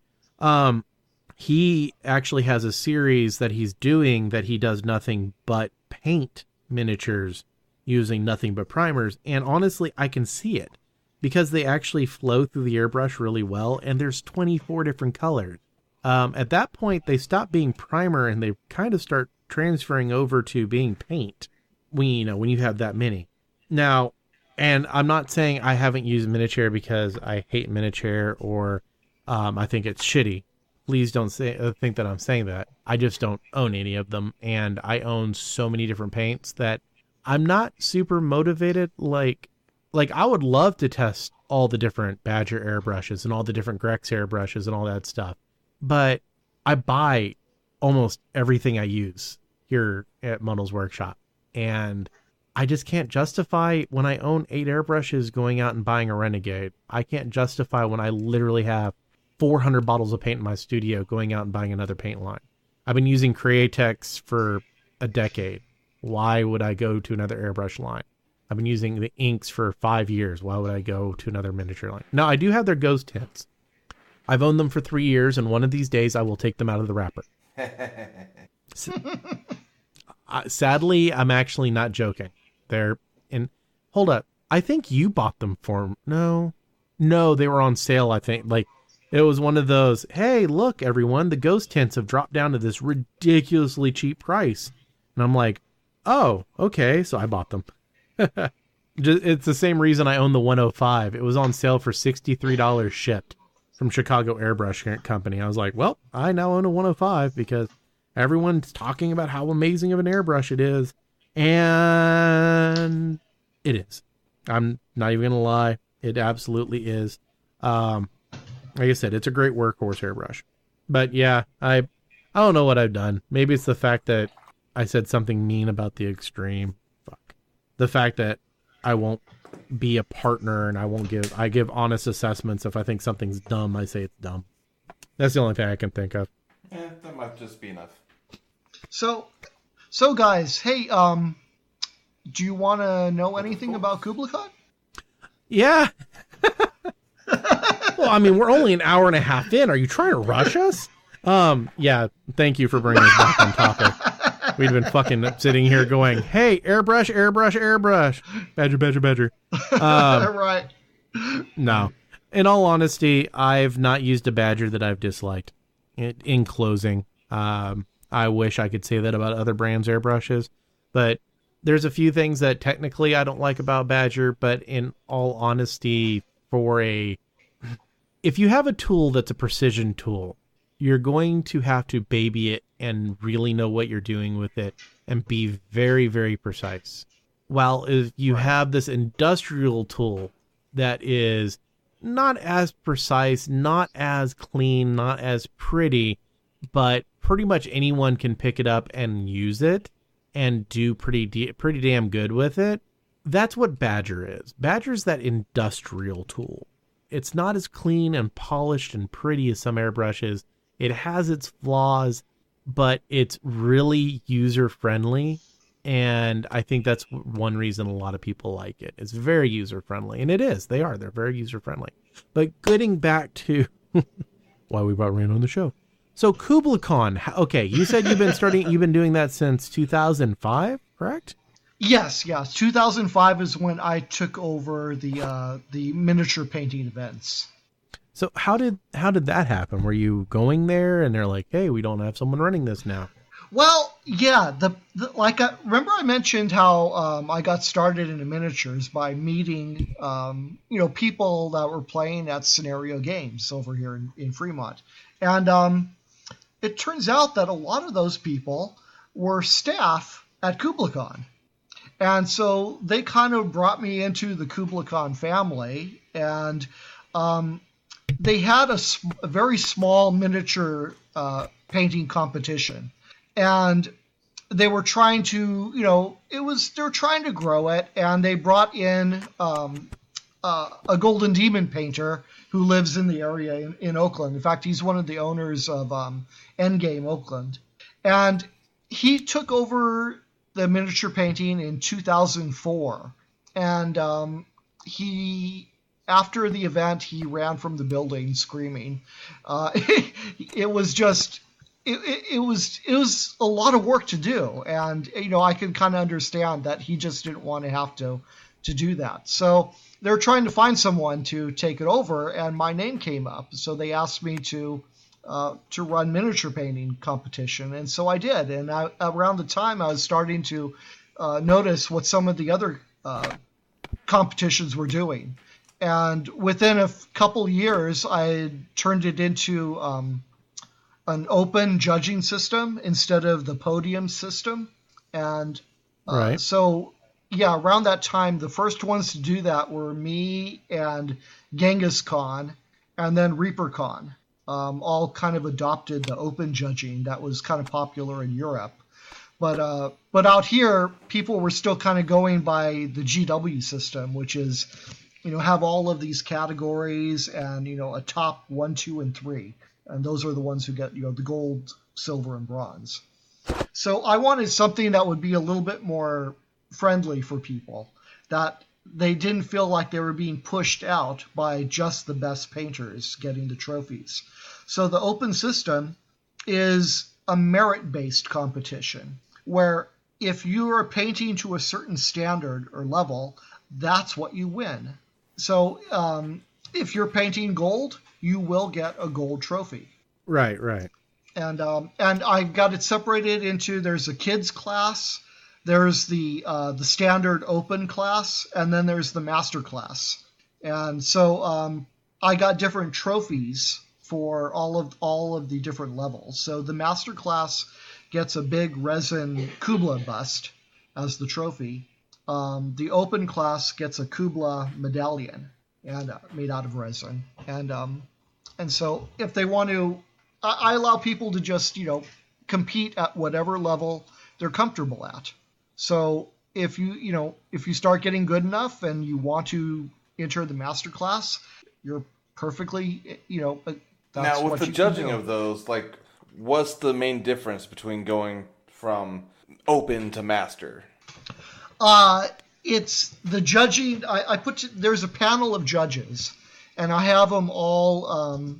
He actually has a series that he's doing that he does nothing but paint miniatures using nothing but primers. And honestly, I can see it because they actually flow through the airbrush really well. And there's 24 different colors. At that point, they stop being primer and they kind of start transferring over to being paint when you have that many. Now, And I'm not saying I haven't used miniature because I hate miniature or I think it's shitty. Please don't think that I'm saying that. I just don't own any of them. And I own so many different paints that I'm not super motivated. Like I would love to test all the different Badger airbrushes and all the different Grex airbrushes and all that stuff. But I buy almost everything I use here at Muddle's Workshop. And I just can't justify when I own 8 airbrushes going out and buying a Renegade. I can't justify when I literally have 400 bottles of paint in my studio going out and buying another paint line. I've been using Createx for a decade. Why would I go to another airbrush line? I've been using the inks for 5 years. Why would I go to another miniature line? Now, I do have their ghost tints. I've owned them for 3 years, and one of these days I will take them out of the wrapper. Sadly, I'm actually not joking. They're in. Hold up. I think you bought them for. No, they were on sale. I think it was one of those. Hey, look, everyone, the ghost tints have dropped down to this ridiculously cheap price, and I'm like, oh, okay, so I bought them. It's the same reason I own the 105. It was on sale for $63 shipped from Chicago Airbrush Company. I was like, well, I now own a 105 because everyone's talking about how amazing of an airbrush it is. And it is. I'm not even going to lie. It absolutely is. Like I said, it's a great workhorse airbrush. But yeah, I don't know what I've done. Maybe it's the fact that I said something mean about the Extreme. Fuck. The fact that I won't be a partner and I give honest assessments. If I think something's dumb, I say it's dumb. That's the only thing I can think of. Yeah, that might just be enough. So guys, hey, do you want to know anything about KublaCon? Yeah. Well, I mean, we're only an hour and a half in. Are you trying to rush us? Yeah, thank you for bringing us back on topic. We'd been fucking sitting here going, hey, airbrush. Badger. Right. No. In all honesty, I've not used a Badger that I've disliked. In closing, I wish I could say that about other brands' airbrushes, but there's a few things that technically I don't like about Badger, but in all honesty, if you have a tool that's a precision tool, you're going to have to baby it and really know what you're doing with it and be very, very precise. While if you have this industrial tool that is not as precise, not as clean, not as pretty, but pretty much anyone can pick it up and use it and do pretty damn good with it. That's what Badger is. Badger's that industrial tool. It's not as clean and polished and pretty as some airbrushes. It has its flaws, but it's really user-friendly. And I think that's one reason a lot of people like it. It's very user-friendly. And it is. They're very user-friendly. But getting back to why we brought Rand on the show. So KublaCon, okay, you said you've been doing that since 2005, correct? Yes. 2005 is when I took over the miniature painting events. So how did that happen? Were you going there and they're like, hey, we don't have someone running this now? Well, yeah, remember I mentioned how I got started in the miniatures by meeting people that were playing at Scenario Games over here in Fremont, and it turns out that a lot of those people were staff at KublaCon, and so they kind of brought me into the KublaCon family, and they had a very small miniature painting competition. And they were trying to, they're trying to grow it, and they brought in a Golden Demon painter who lives in the area in Oakland. In fact, he's one of the owners of Endgame Oakland. And he took over the miniature painting in 2004. And after the event, he ran from the building screaming. It was just... It was a lot of work to do, and I can kind of understand that he just didn't want to have to do that. So they're trying to find someone to take it over, and my name came up. So they asked me to run miniature painting competition, and so I did. And around the time I was starting to notice what some of the other competitions were doing. And within a couple years, I turned it into an open judging system instead of the podium system. And Right. so, yeah, around that time, the first ones to do that were me and Genghis Khan, and then Reaper Khan. All kind of adopted the open judging that was kind of popular in Europe. But out here, people were still kind of going by the GW system, which is, have all of these categories and, a top 1, 2, and 3. And those are the ones who get, the gold, silver, and bronze. So I wanted something that would be a little bit more friendly for people, that they didn't feel like they were being pushed out by just the best painters getting the trophies. So the open system is a merit-based competition where if you are painting to a certain standard or level, that's what you win. So if you're painting gold, you will get a gold trophy. Right. And I got it separated into, there's a kids class, there's the standard open class, and then there's the master class. And so I got different trophies for all of the different levels. So the master class gets a big resin Kubla bust as the trophy. The open class gets a Kubla medallion and made out of resin. And so if they want to, I allow people to just, compete at whatever level they're comfortable at. So if you start getting good enough and you want to enter the master class, you're perfectly, that's now, with what the you judging can do. of those, like, what's the main difference between going from open to master? It's the judging. There's a panel of judges, and I have them all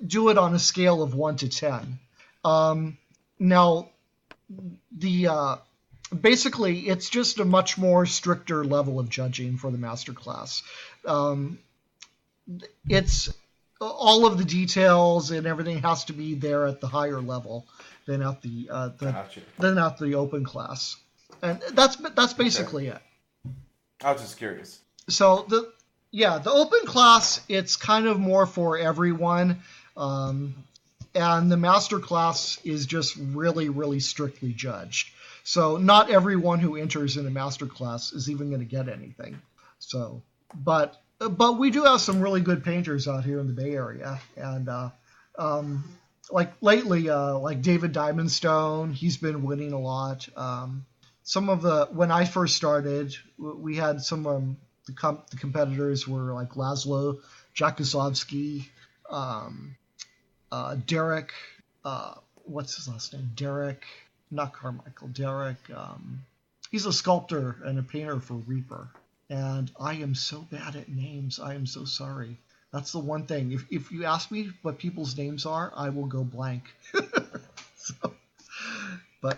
do it on a scale of 1 to 10. Now, basically, it's just a much more stricter level of judging for the master class. It's all of the details and everything has to be there at the higher level than at the open class, and that's basically it. I was just curious. So the open class, it's kind of more for everyone, and the master class is just really, really strictly judged. So not everyone who enters in a master class is even going to get anything. So, but we do have some really good painters out here in the Bay Area, and like lately, like David Diamondstone, he's been winning a lot. When I first started, we had some the competitors were like Laszlo Jakosovsky, Derek, what's his last name? Derek, not Carmichael, Derek. He's a sculptor and a painter for Reaper. And I am so bad at names. I am so sorry. That's the one thing. If you ask me what people's names are, I will go blank. But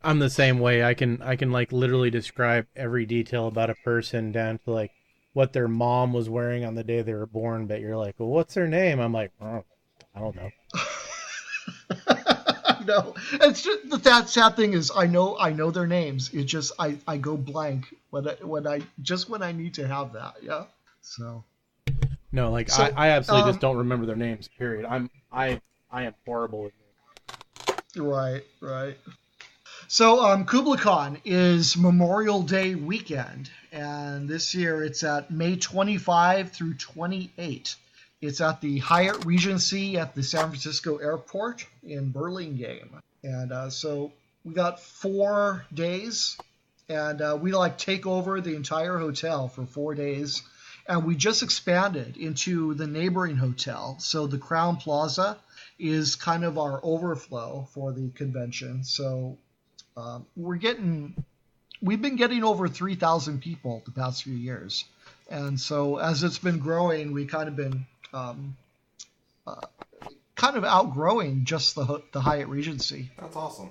I'm the same way. I can like literally describe every detail about a person down to like what their mom was wearing on the day they were born. But you're like, well, what's their name? I'm like, oh, I don't know. No, it's just that sad thing is I know their names. It's just I go blank when I need to have that. Yeah. So. No, like so, I absolutely just don't remember their names. Period. I am horrible with names. Right. So KublaCon is Memorial Day weekend, and this year it's at May 25 through 28. It's at the Hyatt Regency at the San Francisco Airport in Burlingame. And so we got 4 days, and we take over the entire hotel for 4 days. And we just expanded into the neighboring hotel. So the Crowne Plaza is kind of our overflow for the convention. So we've been getting over 3,000 people the past few years. And so as it's been growing, we kind of been kind of outgrowing just the Hyatt Regency. That's awesome.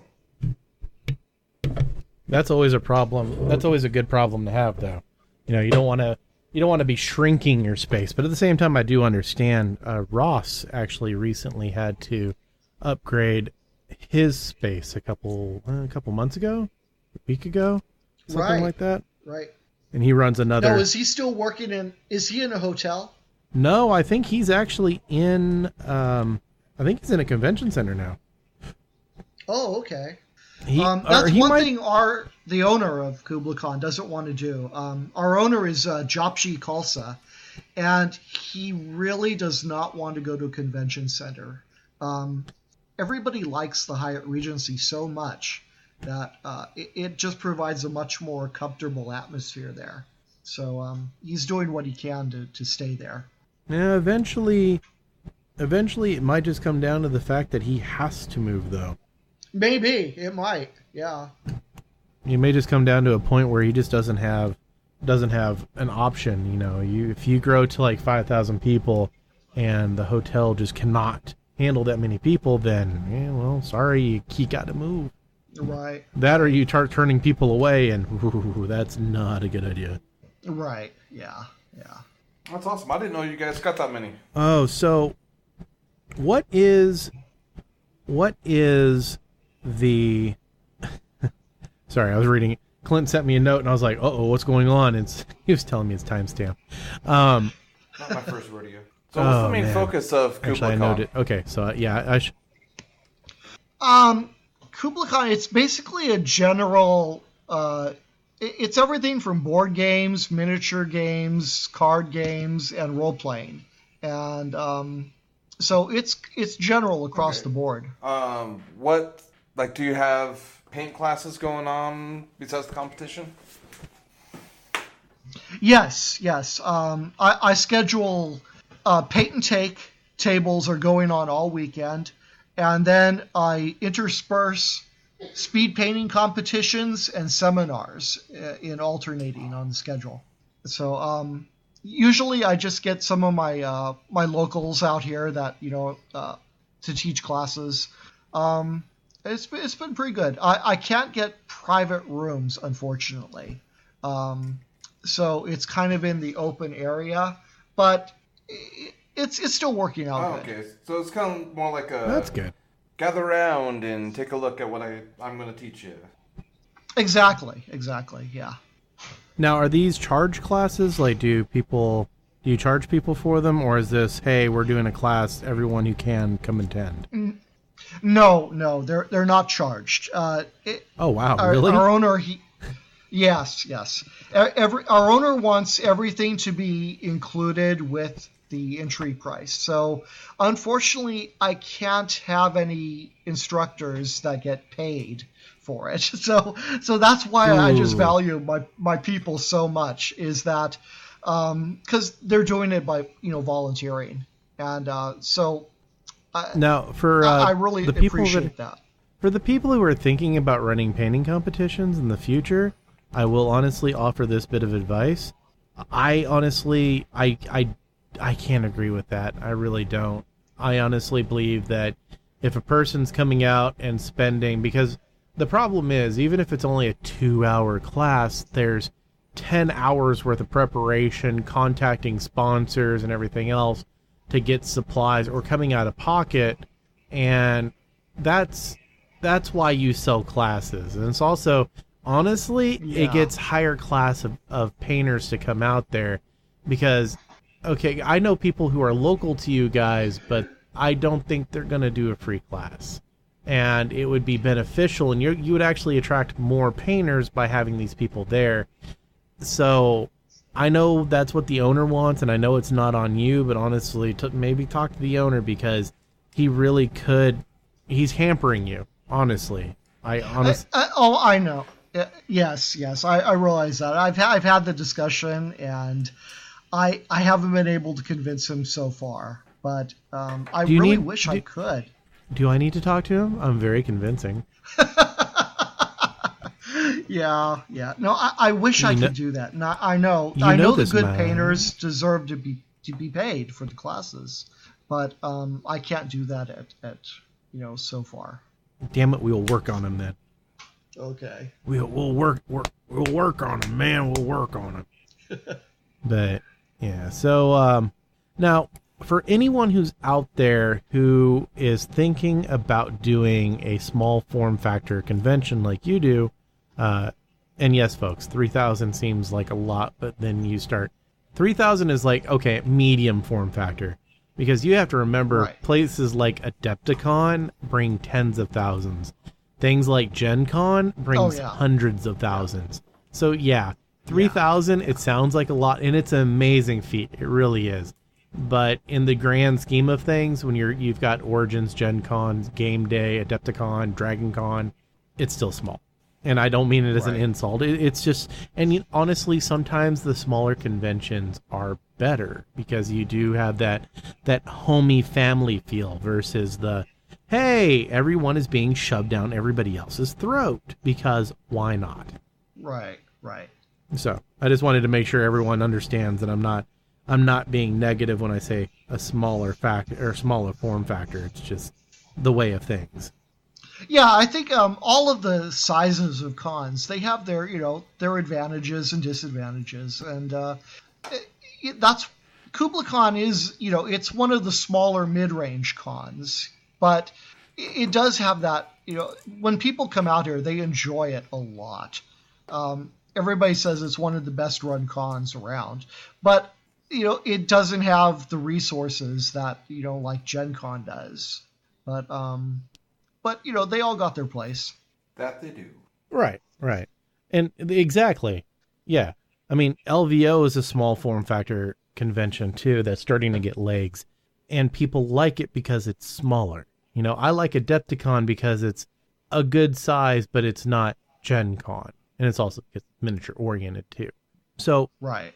That's always a problem. That's always a good problem to have, though. You don't want to be shrinking your space, but at the same time, I do understand. Ross actually recently had to upgrade his space a couple months ago, a week ago, something like that. Right. and he runs another. No, is he still working in? Is he in a hotel? No, I think he's actually in. I think he's in a convention center now. Oh, okay. That's thing the owner of KublaCon doesn't want to do. Our owner is Japshi Khalsa, and he really does not want to go to a convention center. Everybody likes the Hyatt Regency so much that it just provides a much more comfortable atmosphere there. So he's doing what he can to stay there. Yeah, eventually it might just come down to the fact that he has to move, though. Maybe it might, yeah. It may just come down to a point where he just doesn't have an option. You know, if you grow to like 5,000 people, and the hotel just cannot handle that many people, then well, sorry, you got to move. Right. That or you start turning people away, and that's not a good idea. Right. Yeah. Yeah. That's awesome. I didn't know you guys got that many. Oh, so what is the sorry, I was reading. Clint sent me a note, and I was like, "Uh-oh, what's going on?" And he was telling me it's timestamp. Not my first rodeo. So what's the main focus of KublaCon? Actually, I noted. Okay, so yeah, KublaCon, it's basically a general. It's everything from board games, miniature games, card games, and role playing, and so it's general across the board. Do you have paint classes going on besides the competition? Yes. I schedule paint and take tables are going on all weekend, and then I intersperse speed painting competitions and seminars in alternating on the schedule. So usually I just get some of my my locals out here that to teach classes. It's been pretty good. I can't get private rooms, unfortunately. So it's kind of in the open area, but it's still working out good. Okay, so it's kind of more like a... That's good. Gather around and take a look at what I'm going to teach you. Exactly, yeah. Now, are these charge classes? Like, do you charge people for them, or is this, hey, we're doing a class, everyone who can come attend? No, they're not charged. Oh wow, really? Our owner, yes. Our owner wants everything to be included with the entry price. So unfortunately, I can't have any instructors that get paid for it. So that's why I just value my people so much, is that because they're doing it by volunteering, and so. Now, for I really appreciate that. For the people who are thinking about running painting competitions in the future, I will honestly offer this bit of advice. I honestly, I can't agree with that. I really don't. I honestly believe that if a person's coming out and spending, because the problem is, even if it's only a 2-hour class, there's 10 hours worth of preparation, contacting sponsors and everything else to get supplies, or coming out of pocket, and that's why you sell classes. And it's also, honestly, it gets higher class of painters to come out there, because, okay, I know people who are local to you guys, but I don't think they're going to do a free class. And it would be beneficial, and you would actually attract more painters by having these people there. So I know that's what the owner wants, and I know it's not on you, but honestly, maybe talk to the owner, because he really could. He's hampering you, honestly. I know. Yes, I realize that. I've had the discussion, and I haven't been able to convince him so far, but I really wish I could. Do I need to talk to him? I'm very convincing. Yeah. No, I wish I could do that. And I know the good painters deserve to be paid for the classes, but I can't do that at so far. Damn it, we'll work on him then. Okay. We'll work on him, man. We'll work on him. But yeah, so now for anyone who's out there who is thinking about doing a small form factor convention like you do, And yes, folks, 3,000 seems like a lot, but then you start 3,000 is like, okay, medium form factor, because you have to remember places like Adepticon bring tens of thousands. Things like Gen Con brings hundreds of thousands. So yeah, 3,000, it sounds like a lot, and it's an amazing feat. It really is. But in the grand scheme of things, when you've got Origins, Gen Con, Game Day, Adepticon, Dragon Con, it's still small. And I don't mean it as an insult. It's just, and honestly, sometimes the smaller conventions are better because you do have that homey family feel versus the, hey, everyone is being shoved down everybody else's throat, because why not? Right. So I just wanted to make sure everyone understands that I'm not being negative when I say a smaller factor or smaller form factor. It's just the way of things. Yeah, I think all of the sizes of cons, they have their, their advantages and disadvantages. And that's, KublaCon is, it's one of the smaller mid-range cons. But it does have that, when people come out here, they enjoy it a lot. Everybody says it's one of the best run cons around. But, it doesn't have the resources that, like Gen Con does. But they all got their place. That they do. Right. And exactly. Yeah. I mean, LVO is a small form factor convention too that's starting to get legs, and people like it because it's smaller. I like Adepticon because it's a good size, but it's not Gen Con, and it's also miniature oriented too. So right.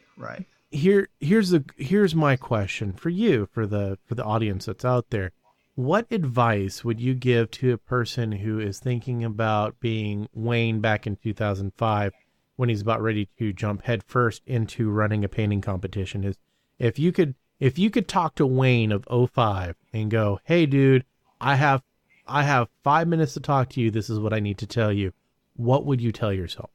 Here's my question for you, for the audience that's out there. What advice would you give to a person who is thinking about being Wayne back in 2005 when he's about ready to jump headfirst into running a painting competition? Is if you could talk to Wayne of 05 and go, "Hey dude, I have 5 minutes to talk to you. This is what I need to tell you." What would you tell yourself?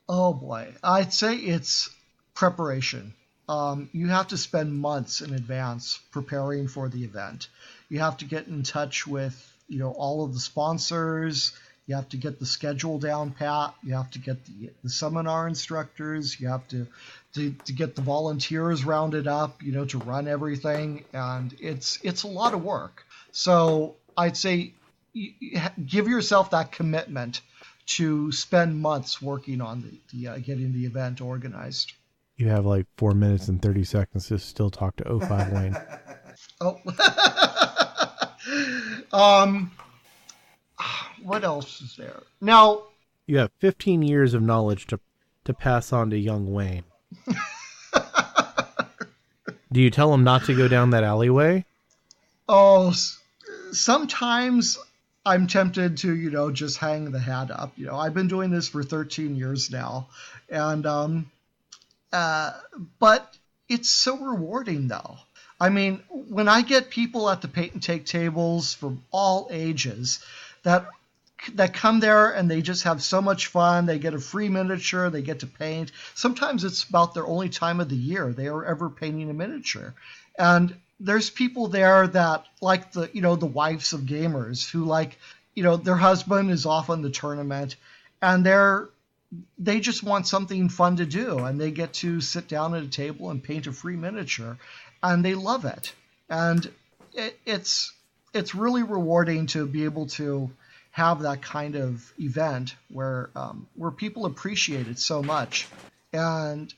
Oh boy, I'd say it's preparation. You have to spend months in advance preparing for the event. You have to get in touch with, all of the sponsors. You have to get the schedule down pat. You have to get the seminar instructors. You have to get the volunteers rounded up, to run everything. And it's a lot of work. So I'd say give yourself that commitment to spend months working on the getting the event organized. You have like 4 minutes and 30 seconds to still talk to 05 Wayne. Oh. What else is there? Now, you have 15 years of knowledge to pass on to young Wayne. Do you tell him not to go down that alleyway? Oh, sometimes I'm tempted to, just hang the hat up. I've been doing this for 13 years now. And, but it's so rewarding though. I mean, when I get people at the paint and take tables from all ages that come there and they just have so much fun, they get a free miniature, they get to paint. Sometimes it's about their only time of the year they are ever painting a miniature. And there's people there that like the wives of gamers who their husband is off on the tournament and they just want something fun to do, and they get to sit down at a table and paint a free miniature, and they love it. And it's really rewarding to be able to have that kind of event where people appreciate it so much, and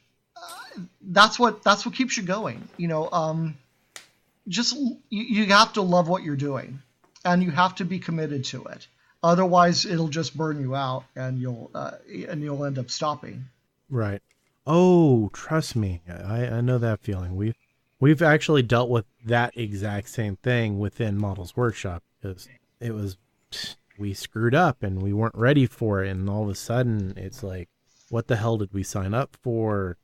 that's what keeps you going. Just you have to love what you're doing, and you have to be committed to it. Otherwise, it'll just burn you out, and you'll end up stopping. Right. Oh, trust me, I know that feeling. We've actually dealt with that exact same thing within Models Workshop, because we screwed up and we weren't ready for it, and all of a sudden it's like, what the hell did we sign up for?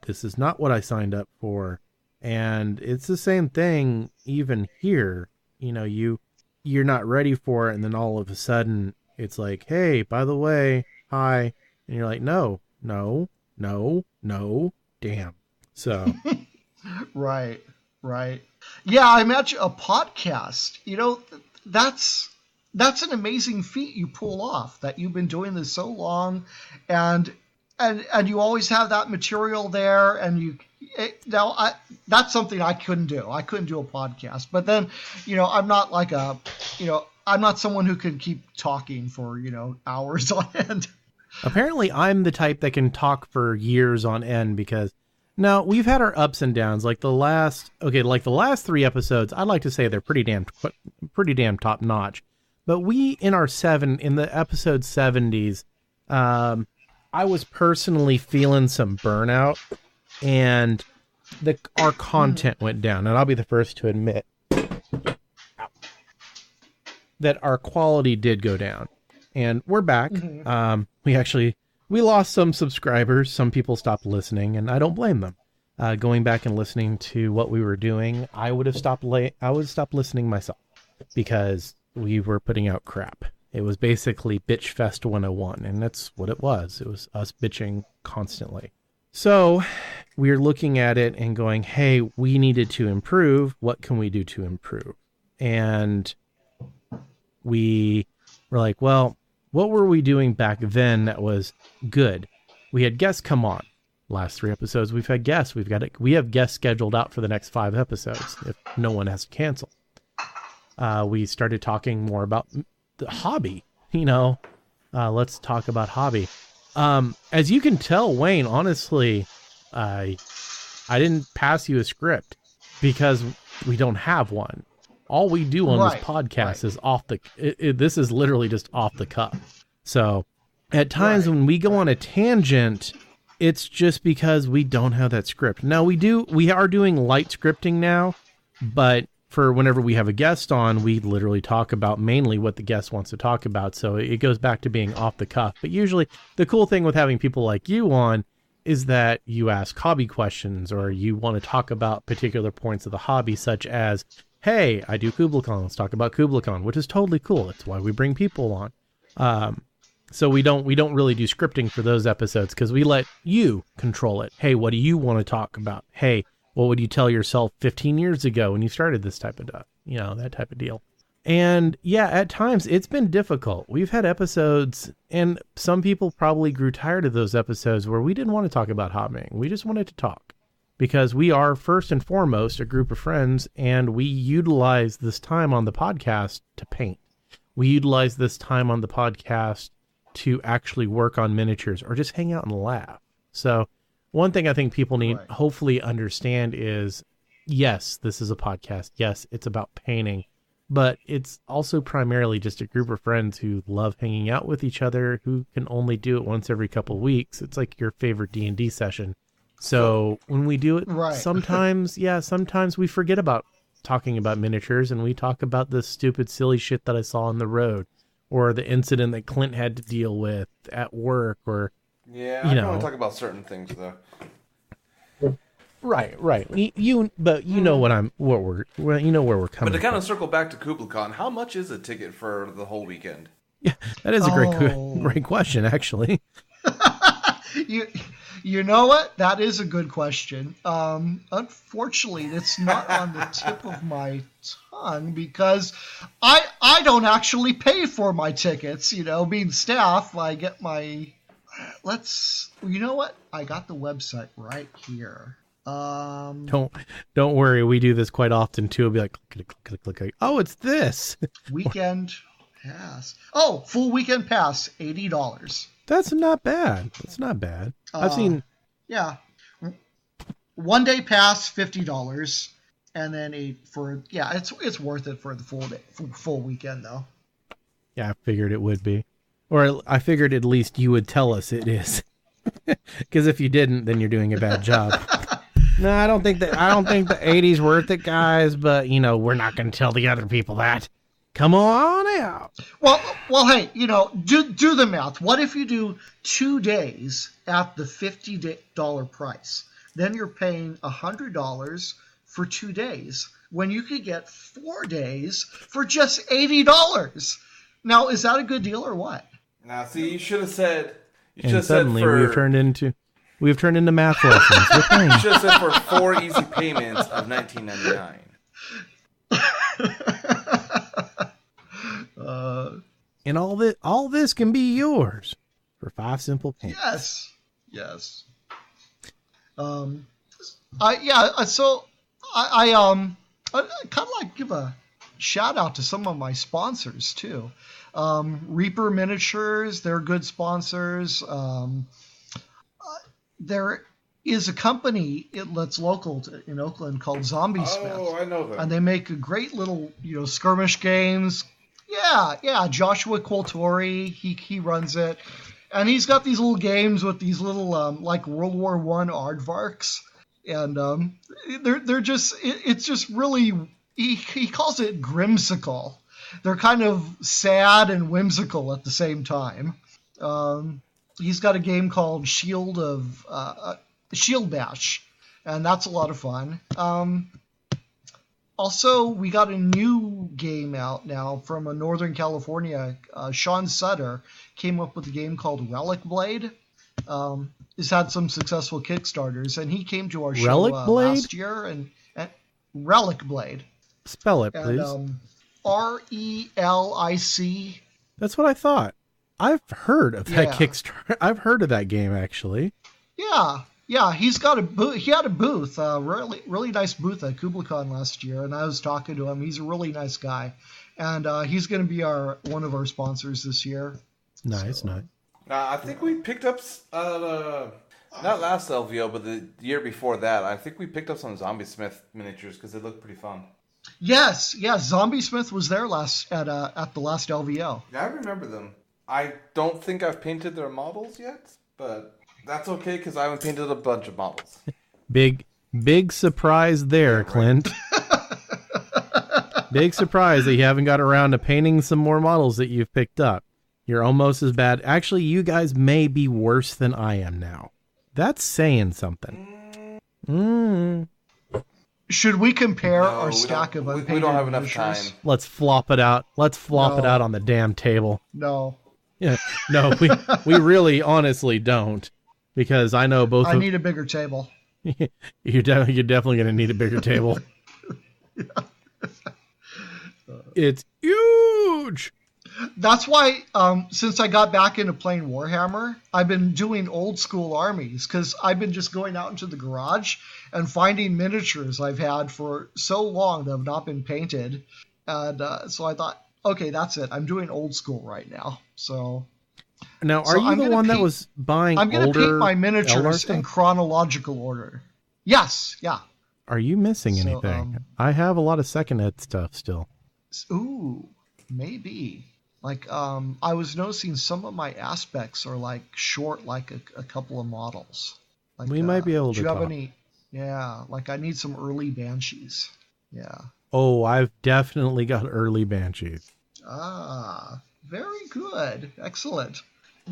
This is not what I signed up for. And it's the same thing even here. You're not ready for it, and then all of a sudden it's like, hey, by the way, hi. And you're like, no, damn. So Right. Yeah, I imagine a podcast, that's an amazing feat you pull off, that you've been doing this so long, and you always have that material there, and that's something I couldn't do. I couldn't do a podcast. But then, I'm not like I'm not someone who can keep talking for, hours on end. Apparently, I'm the type that can talk for years on end, because now we've had our ups and downs. Like the last 3 episodes, I'd like to say they're pretty damn top notch. But in the episode 70s, I was personally feeling some burnout, and our content went down. And I'll be the first to admit that our quality did go down. And we're back. Mm-hmm. We lost some subscribers. Some people stopped listening, and I don't blame them. Going back and listening to what we were doing, I would stop listening myself, because we were putting out crap. It was basically Bitch Fest 101, and that's what it was. It was us bitching constantly. So we're looking at it and going, hey, we needed to improve. What can we do to improve? And we were like, well, what were we doing back then that was good? We had guests come on. Last 3 episodes, we've had guests. We have guests scheduled out for the next 5 episodes if no one has to cancel. We started talking more about the hobby. Let's talk about hobby. As you can tell, Wayne, honestly, I didn't pass you a script because we don't have one. All we do on this podcast is this is literally just off the cuff. So at times when we go on a tangent, it's just because we don't have that script. Now we are doing light scripting now, but for whenever we have a guest on, we literally talk about mainly what the guest wants to talk about. So it goes back to being off the cuff. But usually the cool thing with having people like you on is that you ask hobby questions, or you want to talk about particular points of the hobby, such as, hey, I do KublaCon. Let's talk about KublaCon, which is totally cool. That's why we bring people on. So we don't really do scripting for those episodes, because we let you control it. Hey, what do you want to talk about? Hey, what would you tell yourself 15 years ago when you started this type of stuff? That type of deal. And yeah, at times it's been difficult. We've had episodes, and some people probably grew tired of those episodes where we didn't want to talk about hobbying. We just wanted to talk, because we are first and foremost a group of friends, and we utilize this time on the podcast to paint. We utilize this time on the podcast to actually work on miniatures or just hang out and laugh. So one thing I think people need hopefully understand is, yes, this is a podcast. Yes, it's about painting, but it's also primarily just a group of friends who love hanging out with each other, who can only do it once every couple of weeks. It's like your favorite D&D session. So when we do it, sometimes we forget about talking about miniatures, and we talk about the stupid, silly shit that I saw on the road, or the incident that Clint had to deal with at work, or I can only talk about certain things though. Right. You know where we're coming. But to kind of circle back to KublaCon, how much is a ticket for the whole weekend? Yeah, that is a great question, actually. You know what? That is a good question. Unfortunately, it's not on the tip of my tongue, because I don't actually pay for my tickets. Being staff, I get my. You know what? I got the website right here. Don't worry. We do this quite often too. It'll be like, click. Oh, it's this weekend pass. Oh, full weekend pass, $80. That's not bad. I've seen. Yeah. 1 day pass, $50, and then it's worth it for the full weekend though. Yeah, I figured it would be, or I figured at least you would tell us it is, because if you didn't, then you're doing a bad job. No, I don't think the 80's worth it, guys. But we're not going to tell the other people that. Come on out. Well, hey, do the math. What if you do 2 days at the $50 price? Then you're paying $100 for 2 days, when you could get 4 days for just $80. Now, is that a good deal or what? Now, see, you should have said. And suddenly we've turned into math lessons. You should have said for 4 easy payments of $19.99. And all this can be yours for 5 simple payments. Yes. So I kind of like give a shout out to some of my sponsors too. Reaper Miniatures, they're good sponsors. There is a company that's local in Oakland called Zombie Smith. Oh, I know them. And they make a great little, skirmish games. Yeah. Joshua Qualtori, he runs it. And he's got these little games with these little, like World War I aardvarks. And they're just, it's just really, he calls it grimsicle. They're kind of sad and whimsical at the same time. He's got a game called Shield Bash, and that's a lot of fun. Also, we got a new game out now from Northern California. Sean Sutter came up with a game called Relic Blade. He's had some successful Kickstarters, and he came to our show last year. And Relic Blade. Spell it, please. And, RELIC. That's what I thought. I've heard of that Kickstarter. I've heard of that game, actually. Yeah. He's got a booth. He had a booth, really nice booth at KublaCon last year, and I was talking to him. He's a really nice guy, and he's going to be one of our sponsors this year. Nice. I think we picked up not last LVO, but the year before that. I think we picked up some Zombie Smith miniatures because they look pretty fun. Yes. Zombie Smith was there at the last LVO. Yeah, I remember them. I don't think I've painted their models yet, but that's okay because I haven't painted a bunch of models. Big surprise there, Clint. Big surprise that you haven't got around to painting some more models that you've picked up. You're almost as bad. Actually, you guys may be worse than I am now. That's saying something. Should we compare our stack of unpainted We don't have enough time. Let's flop it out. Let's flop it out on the damn table. No. Yeah, no, we really honestly don't, because I know both. I need a bigger table. You're definitely going to need a bigger table. It's huge. That's why, since I got back into playing Warhammer, I've been doing old school armies, because I've been just going out into the garage and finding miniatures I've had for so long that have not been painted, and so I thought, okay, that's it. I'm doing old school right now. So now, are you the one that was buying? I'm going to paint my miniatures in chronological order. Yes, yeah. Are you missing anything? I have a lot of secondhand stuff still. Ooh, maybe. Like, I was noticing some of my aspects are like short, like a couple of models. Like, we might be able to. Do you have any? Yeah, like I need some early Banshees. Yeah. Oh, I've definitely got early Banshees. Ah, very good. Excellent.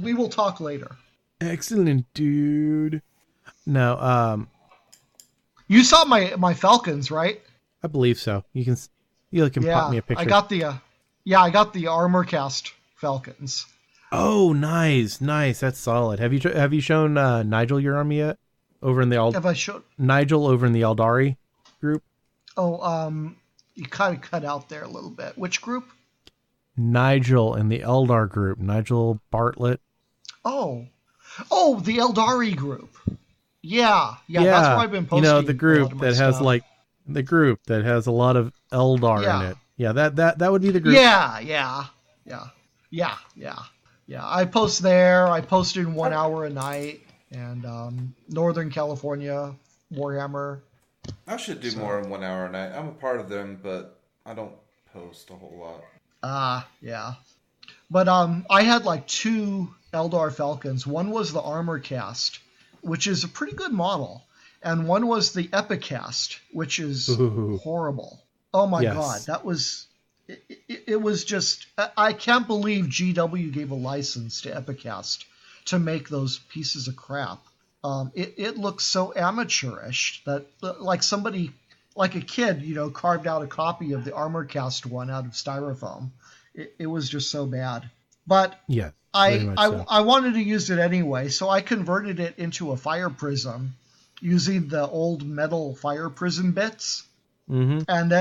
We will talk later. Excellent, dude. Now, you saw my Falcons, right? I believe so. You can pop me a picture. I got the armor cast Falcons. Oh, nice. That's solid. Have you shown Nigel your army yet? Over in the Have I shown Nigel over in the Eldari group? Oh, you kind of cut out there a little bit. Which group? Nigel in the Eldar group. Nigel Bartlett. Oh, the Eldari group. Yeah. That's where I've been posting. The group that has stuff. The group that has a lot of Eldar in it. Yeah, that would be the group. Yeah. I post there. I post in 1 hour a night, and Northern California Warhammer. I should do more than 1 hour a night. I'm a part of them, but I don't post a whole lot. Yeah. But I had like 2 Eldar Falcons. One was the armor cast, which is a pretty good model, and one was the Epicast, which is horrible. Oh my God, that was it was just, I can't believe GW gave a license to Epicast to make those pieces of crap. It looks so amateurish that like somebody, like a kid, carved out a copy of the Armorcast one out of styrofoam. It was just so bad. But yeah, I wanted to use it anyway, so I converted it into a fire prism using the old metal fire prism bits. Mm-hmm. And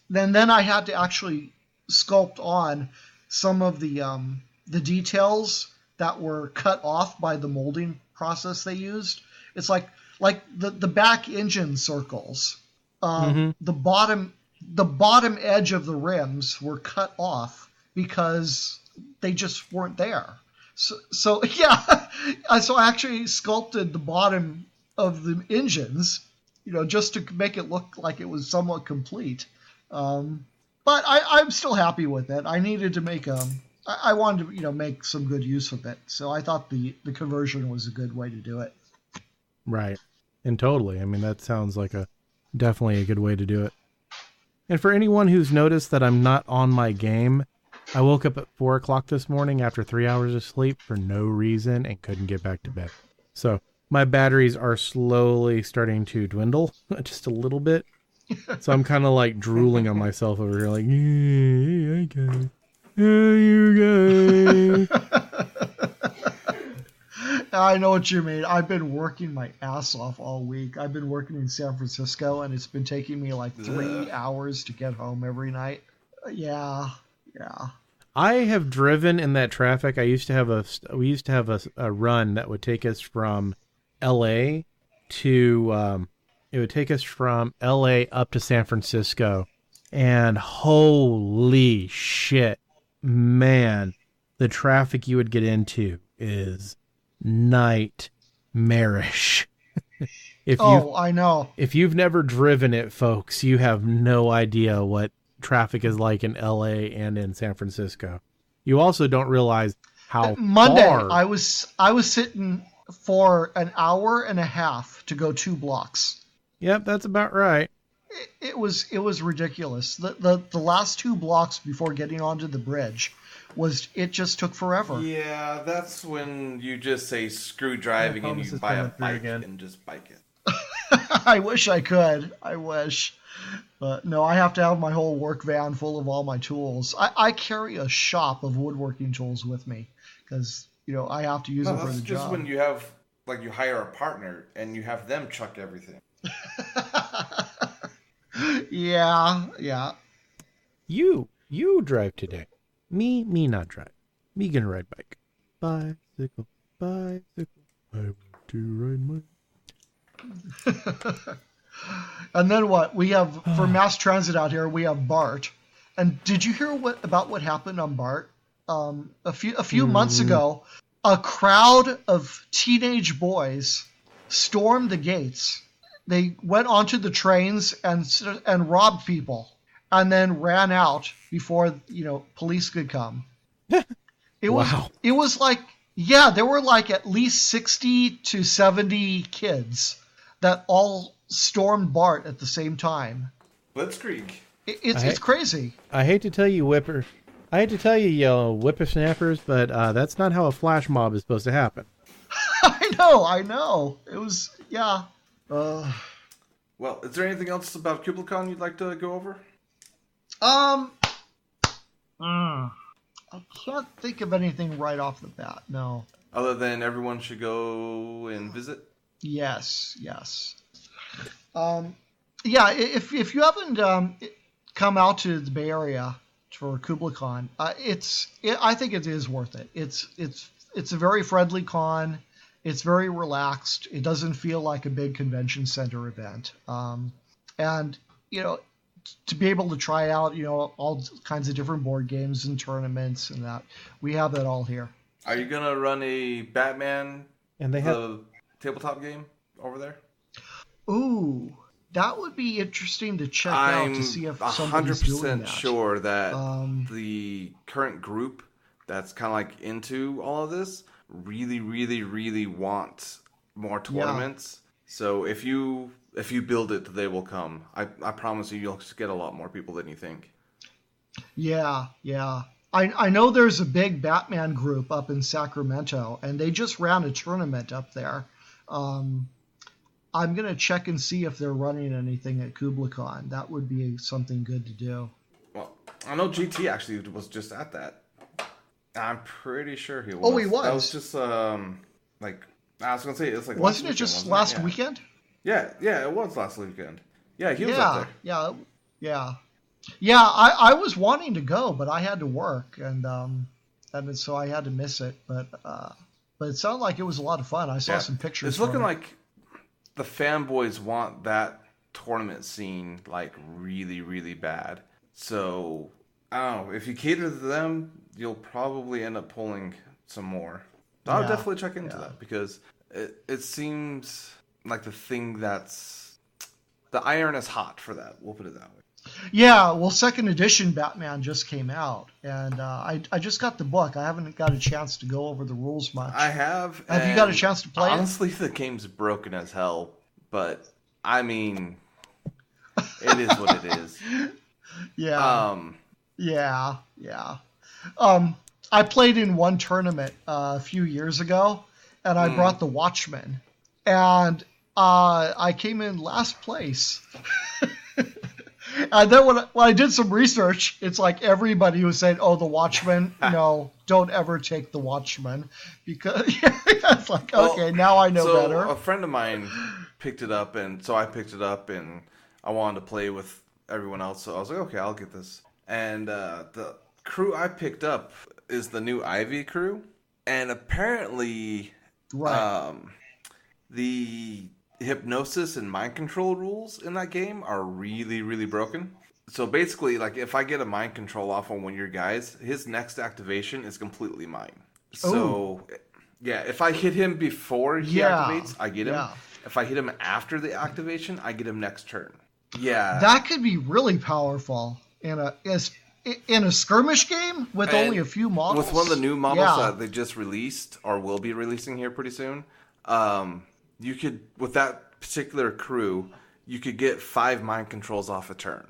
then I had to actually sculpt on some of the details that were cut off by the molding process they used. It's like the back engine circles. The bottom edge of the rims were cut off because they just weren't there. So yeah, so I actually sculpted the bottom of the engines, just to make it look like it was somewhat complete. But I'm still happy with it. I needed to make I wanted to make some good use of it. So I thought the conversion was a good way to do it. Right. And totally. I mean, that sounds like definitely a good way to do it. And for anyone who's noticed that I'm not on my game, I woke up at 4 o'clock this morning after 3 hours of sleep for no reason and couldn't get back to bed. So my batteries are slowly starting to dwindle just a little bit. So I'm kind of like drooling on myself over here, like, yeah, I got it. You guys. I know what you mean. I've been working my ass off all week. I've been working in San Francisco, and it's been taking me like 3 hours to get home every night. Yeah. I have driven in that traffic. We used to have a run that would take us from L.A. to it would take us from L.A. up to San Francisco, and holy shit, man, the traffic you would get into is nightmarish. I know. If you've never driven it, folks, you have no idea what traffic is like in LA and in San Francisco. You also don't realize how Monday far... I was sitting for an hour and a half to go 2 blocks. Yep, that's about right. It was ridiculous. The last 2 blocks before getting onto the bridge it just took forever. Yeah, that's when you just say screw driving and you buy a bike and just bike it. I wish I could. I wish. But no, I have to have my whole work van full of all my tools. I carry a shop of woodworking tools with me because, I have to use them for the job. That's just when you have, you hire a partner and you have them chuck everything. Yeah. You drive today. Me not drive. Me gonna ride bike. Bicycle. I want to ride my... And then what? We have, for mass transit out here, we have BART. And did you hear about what happened on BART? A few months ago, a crowd of teenage boys stormed the gates. They went onto the trains and robbed people, and then ran out before police could come. It was like, yeah, there were like at least 60 to 70 kids that all stormed BART at the same time. Blitzkrieg. It's crazy. I hate to tell you, whippersnappers, but that's not how a flash mob is supposed to happen. I know. It was, yeah. Well, is there anything else about KublaCon you'd like to go over? I can't think of anything right off the bat. No. Other than everyone should go and visit? Yes. Yeah, if you haven't come out to the Bay Area for KublaCon, I think it is worth it. It's a very friendly con. It's very relaxed. It doesn't feel like a big convention center event. And to be able to try out all kinds of different board games and tournaments and that, we have that all here. Are you gonna run a Batman and they have tabletop game over there? Ooh, that would be interesting to check out to see if somebody's doing that. I'm 100% sure that the current group that's kind of like into all of this really, really, really want more tournaments. Yeah. So if you build it, they will come. I promise you'll get a lot more people than you think. Yeah. I know there's a big Batman group up in Sacramento, and they just ran a tournament up there. I'm going to check and see if they're running anything at KublaCon. That would be something good to do. Well, I know GT actually was just at that. I'm pretty sure he was. Oh, he was? That was just, I was going to say, it's like... Wasn't it just last weekend? Yeah, it was last weekend. Yeah, he was up there. Yeah. Yeah, I was wanting to go, but I had to work, and so I had to miss it. But it sounded like it was a lot of fun. I saw some pictures. It's looking like the fanboys want that tournament scene like really, really bad. So I don't know, if you cater to them, you'll probably end up pulling some more. I'll definitely check into that, because it seems like the thing that's the iron is hot for that. We'll put it that way. Yeah, well, second edition Batman just came out, and I just got the book. I haven't got a chance to go over the rules much. I have. Have you got a chance to play honestly, the game's broken as hell, but I mean, it is what it is. Yeah. Yeah. I played in one tournament a few years ago, and I brought the Watchmen, and I came in last place. And then when I did some research, it's like everybody was saying, "Oh, the Watchmen, no, don't ever take the Watchmen," because it's like, okay, now I know better. A friend of mine picked it up, and so I picked it up, and I wanted to play with everyone else, so I was like, okay, I'll get this. And the crew I picked up is the new Ivy crew, and apparently, the hypnosis and mind control rules in that game are really, really broken. So basically, like, if I get a mind control off on one of your guys, his next activation is completely mine. So, yeah, if I hit him before he activates, I get him. If I hit him after the activation, I get him next turn. Yeah. That could be really powerful in a skirmish game with only a few models. With one of the new models that they just released, or will be releasing here pretty soon, you could, with that particular crew, you could get 5 mind controls off a turn.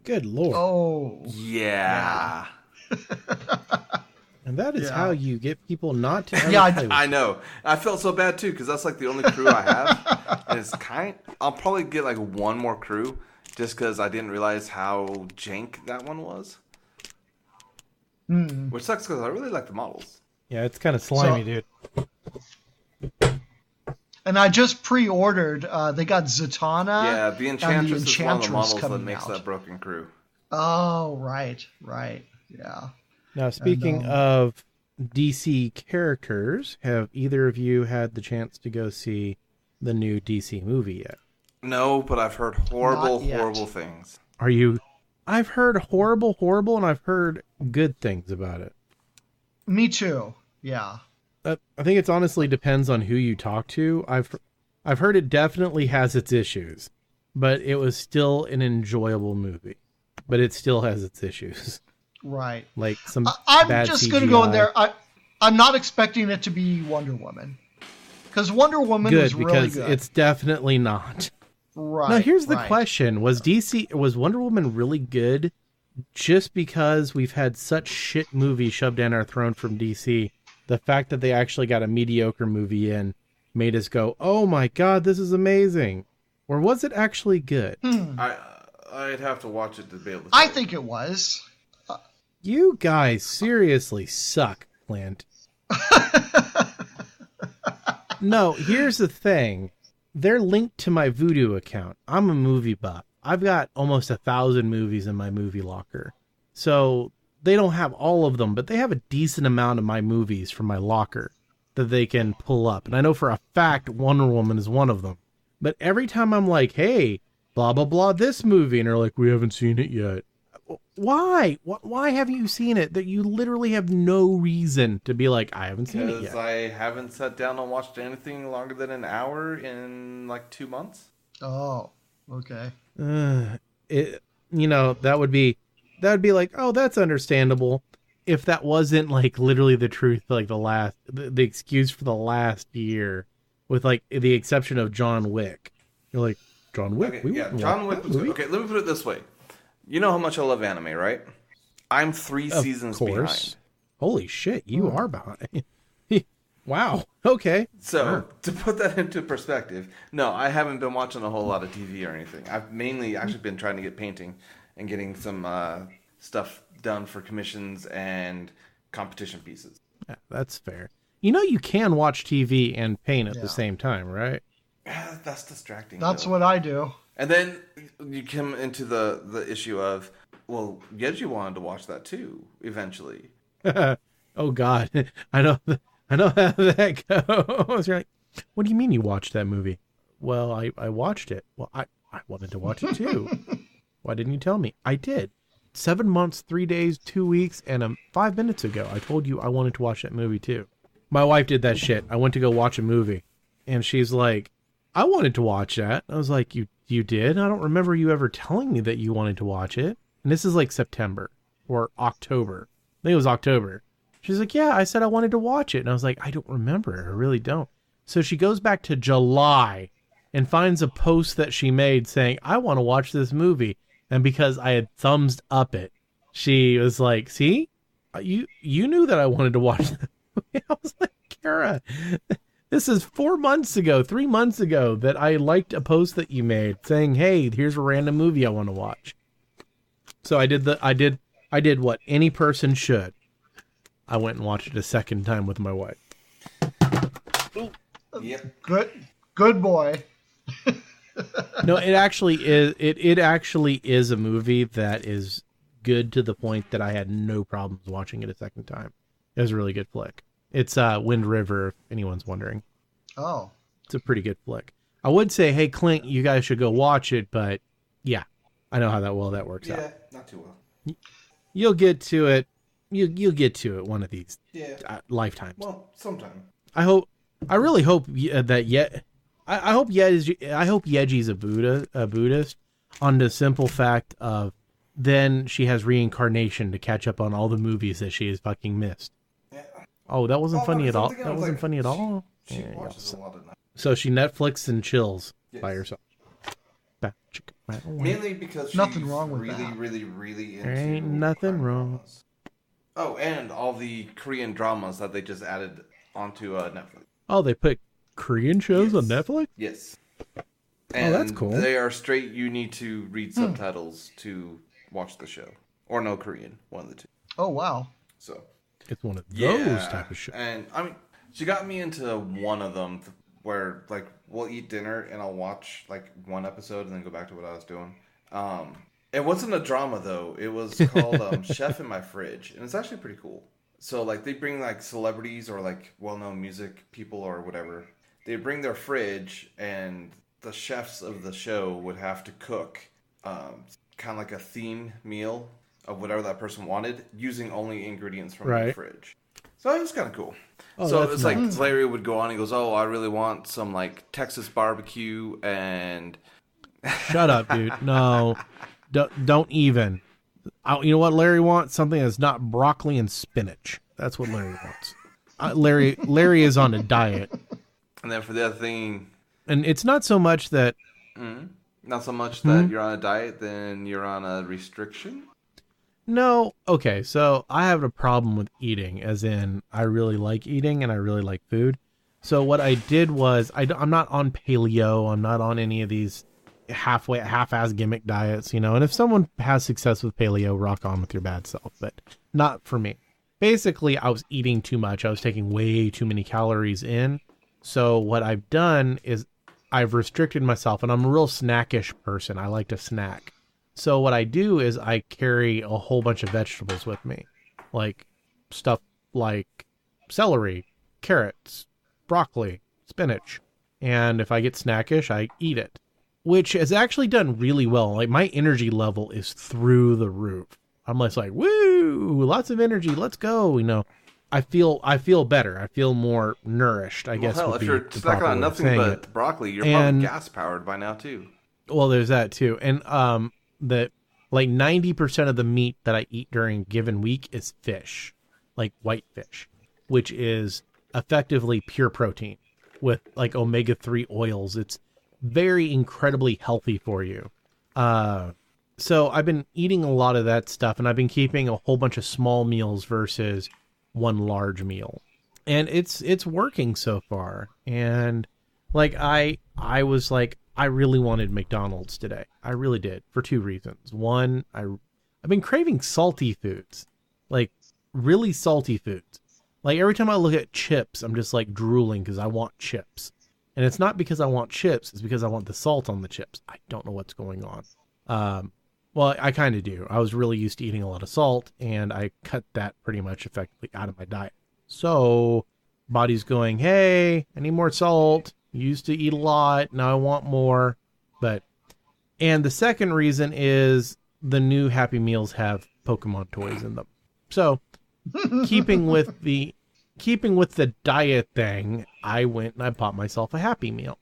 Good lord. Oh. Yeah. And that is how you get people not to I know. I felt so bad too, because that's like the only crew I have. And it's I'll probably get like one more crew, just because I didn't realize how jank that one was. Which sucks, because I really like the models. Yeah, it's kind of slimy, dude. And I just pre-ordered. They got Zatanna. Yeah, the Enchantress is one of the models that coming makes out. that broken crew. Oh, right. Yeah. Now, speaking of DC characters, have either of you had the chance to go see the new DC movie yet? No, but I've heard horrible things. I've heard horrible, and I've heard good things about it. Me too. Yeah. I think it's honestly depends on who you talk to. I've heard it definitely has its issues, but it was still an enjoyable movie. But it still has its issues. Right. Like some I'm bad just CGI. going to go in there. I'm not expecting it to be Wonder Woman. Because Wonder Woman is really good. It's definitely not. Right. Now, here's the question. Was Wonder Woman really good just because we've had such shit movies shoved down our throat from DC? The fact that they actually got a mediocre movie in made us go, oh my God, this is amazing. Or was it actually good? I'd have to watch it to be able to say. I think it was. You guys seriously suck, Clint. No, here's the thing. They're linked to my Vudu account. I'm a movie buff. I've got almost 1,000 movies in my movie locker. So they don't have all of them, but they have a decent amount of my movies from my locker that they can pull up. And I know for a fact Wonder Woman is one of them. But every time I'm like, hey, blah, blah, blah, this movie, and they're like, we haven't seen it yet. Why? Why haven't you seen it? That you literally have no reason to be like, I haven't seen it yet. Because I haven't sat down and watched anything longer than an hour in like 2 months. Oh, okay. That would be like, oh, that's understandable. If that wasn't like literally the truth, like the excuse for the last year, with like the exception of John Wick. You're like, John Wick. Okay, John Wick was good. Okay, let me put it this way. You know how much I love anime, right? I'm 3 seasons behind. Holy shit, you are behind. Wow. Okay. So, to put that into perspective, no, I haven't been watching a whole lot of TV or anything. I've mainly actually been trying to get painting and getting some stuff done for commissions and competition pieces. Yeah, that's fair. You know you can watch TV and paint at the same time, right? That's distracting. That's though. what I do. And then you come into the issue of, well, Yeji wanted to watch that too eventually. Oh God, I know how that goes. You're like, what do you mean you watched that movie? Well, I watched it. Well, I wanted to watch it too. Why didn't you tell me? I did. 7 months, 3 days, 2 weeks, and 5 minutes ago, I told you I wanted to watch that movie too. My wife did that shit. I went to go watch a movie, and she's like, I wanted to watch that. I was like, you did? I don't remember you ever telling me that you wanted to watch it. And this is like September or October. I think it was October. She's like, yeah, I said I wanted to watch it. And I was like, I don't remember. I really don't. So she goes back to July and finds a post that she made saying, I want to watch this movie. And because I had thumbs up it, she was like, see, you knew that I wanted to watch that movie. I was like, Kara, this is 4 months ago, 3 months ago that I liked a post that you made saying, hey, here's a random movie I want to watch. So I did what any person should. I went and watched it a second time with my wife. Yep. Good boy. No, it actually is. It actually is a movie that is good to the point that I had no problems watching it a second time. It was a really good flick. It's Wind River, if anyone's wondering. Oh. It's a pretty good flick. I would say, hey, Clint, you guys should go watch it, but yeah, I know how that works out. Yeah, not too well. You'll get to it. You'll get to it one of these lifetimes. Well, sometime. I really hope that I hope Yeji's a Buddhist on the simple fact of then she has reincarnation to catch up on all the movies that she has fucking missed. Yeah. Oh, that wasn't funny at all. That wasn't like, funny at all. She watches a lot of night. So she Netflix and chills by herself. Mainly because she's nothing wrong with really, that. really into There ain't nothing wrong. dramas. Oh, and all the Korean dramas that they just added onto Netflix. Oh, they put Korean shows on Netflix? Yes. And that's cool. They are straight, you need to read subtitles to watch the show. Or no Korean, one of the two. Oh, wow. So It's one of those type of shows. And I mean, she got me into one of them where like we'll eat dinner and I'll watch like one episode and then go back to what I was doing. It wasn't a drama though. It was called Chef in My Fridge, and it's actually pretty cool. So like they bring like celebrities or like well-known music people or whatever. They bring their fridge, and the chefs of the show would have to cook kind of like a theme meal of whatever that person wanted, using only ingredients from the fridge. So it was kind of cool. Oh, so it's nice. Like Larry would go on, he goes, oh, I really want some like Texas barbecue and... Shut up, dude. No, don't even. You know what Larry wants? Something that's not broccoli and spinach. That's what Larry wants. Larry is on a diet. And then for the other thing... And it's not so much that... Not so much that you're on a diet, then you're on a restriction? No. Okay, so I have a problem with eating, as in I really like eating and I really like food. So what I did was, I'm not on paleo, I'm not on any of these half-ass gimmick diets, you know, and if someone has success with paleo, rock on with your bad self, but not for me. Basically, I was eating too much. I was taking way too many calories in. So what I've done is I've restricted myself, and I'm a real snackish person. I like to snack. So what I do is I carry a whole bunch of vegetables with me, like stuff like celery, carrots, broccoli, spinach. And if I get snackish, I eat it, which has actually done really well. Like my energy level is through the roof. I'm just like, woo, lots of energy. Let's go. You know, I feel better. I feel more nourished, I guess. Hell, if you're snacking on nothing but broccoli, you're probably gas powered by now too. Well, there's that too. And that like 90% of the meat that I eat during a given week is fish, like white fish, which is effectively pure protein with like omega-3 oils. It's very incredibly healthy for you. So I've been eating a lot of that stuff, and I've been keeping a whole bunch of small meals versus one large meal, and it's working so far. And like I was like, I really wanted McDonald's today. I really did, for two reasons. One, I've been craving salty foods, like really salty foods. Like every time I look at chips, I'm just like drooling because I want chips. And it's not because I want chips. It's because I want the salt on the chips. I don't know what's going on. Well, I kind of do. I was really used to eating a lot of salt, and I cut that pretty much effectively out of my diet. So body's going, hey, I need more salt. Used to eat a lot. Now I want more. And the second reason is the new Happy Meals have Pokemon toys in them. So keeping with the diet thing, I went and I bought myself a Happy Meal.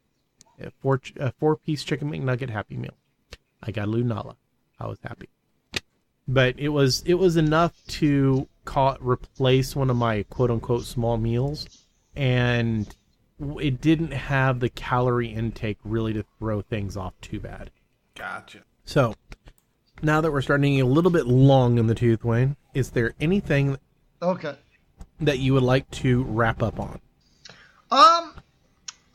A 4-piece chicken McNugget Happy Meal. I got a Lunala. I was happy. But it was enough to replace one of my quote-unquote small meals, and it didn't have the calorie intake really to throw things off too bad. Gotcha. So, now that we're starting to get a little bit long in the tooth, Wayne, is there anything that you would like to wrap up on?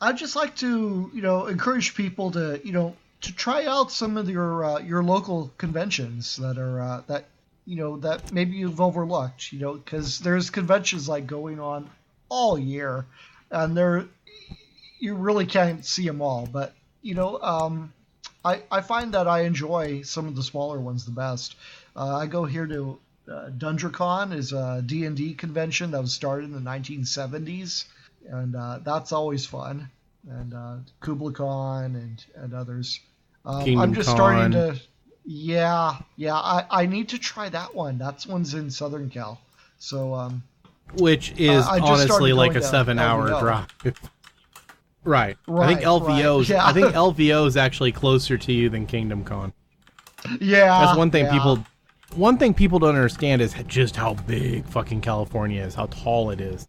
I'd just like to, encourage people to, to try out some of your local conventions that are that maybe you've overlooked, because there's conventions like going on all year, and you really can't see them all. But I find that I enjoy some of the smaller ones the best. I go here to DungeonCon, is a D&D convention that was started in the 1970s, and that's always fun. And KublaCon and others. I'm just starting to. Yeah. I need to try that one. That one's in Southern Cal. So. Which is honestly like a 7-hour drive. Right. I think LVO's. Right. Yeah. I think LVO is actually closer to you than Kingdom Con. Yeah. That's one thing people. One thing people don't understand is just how big fucking California is. How tall it is.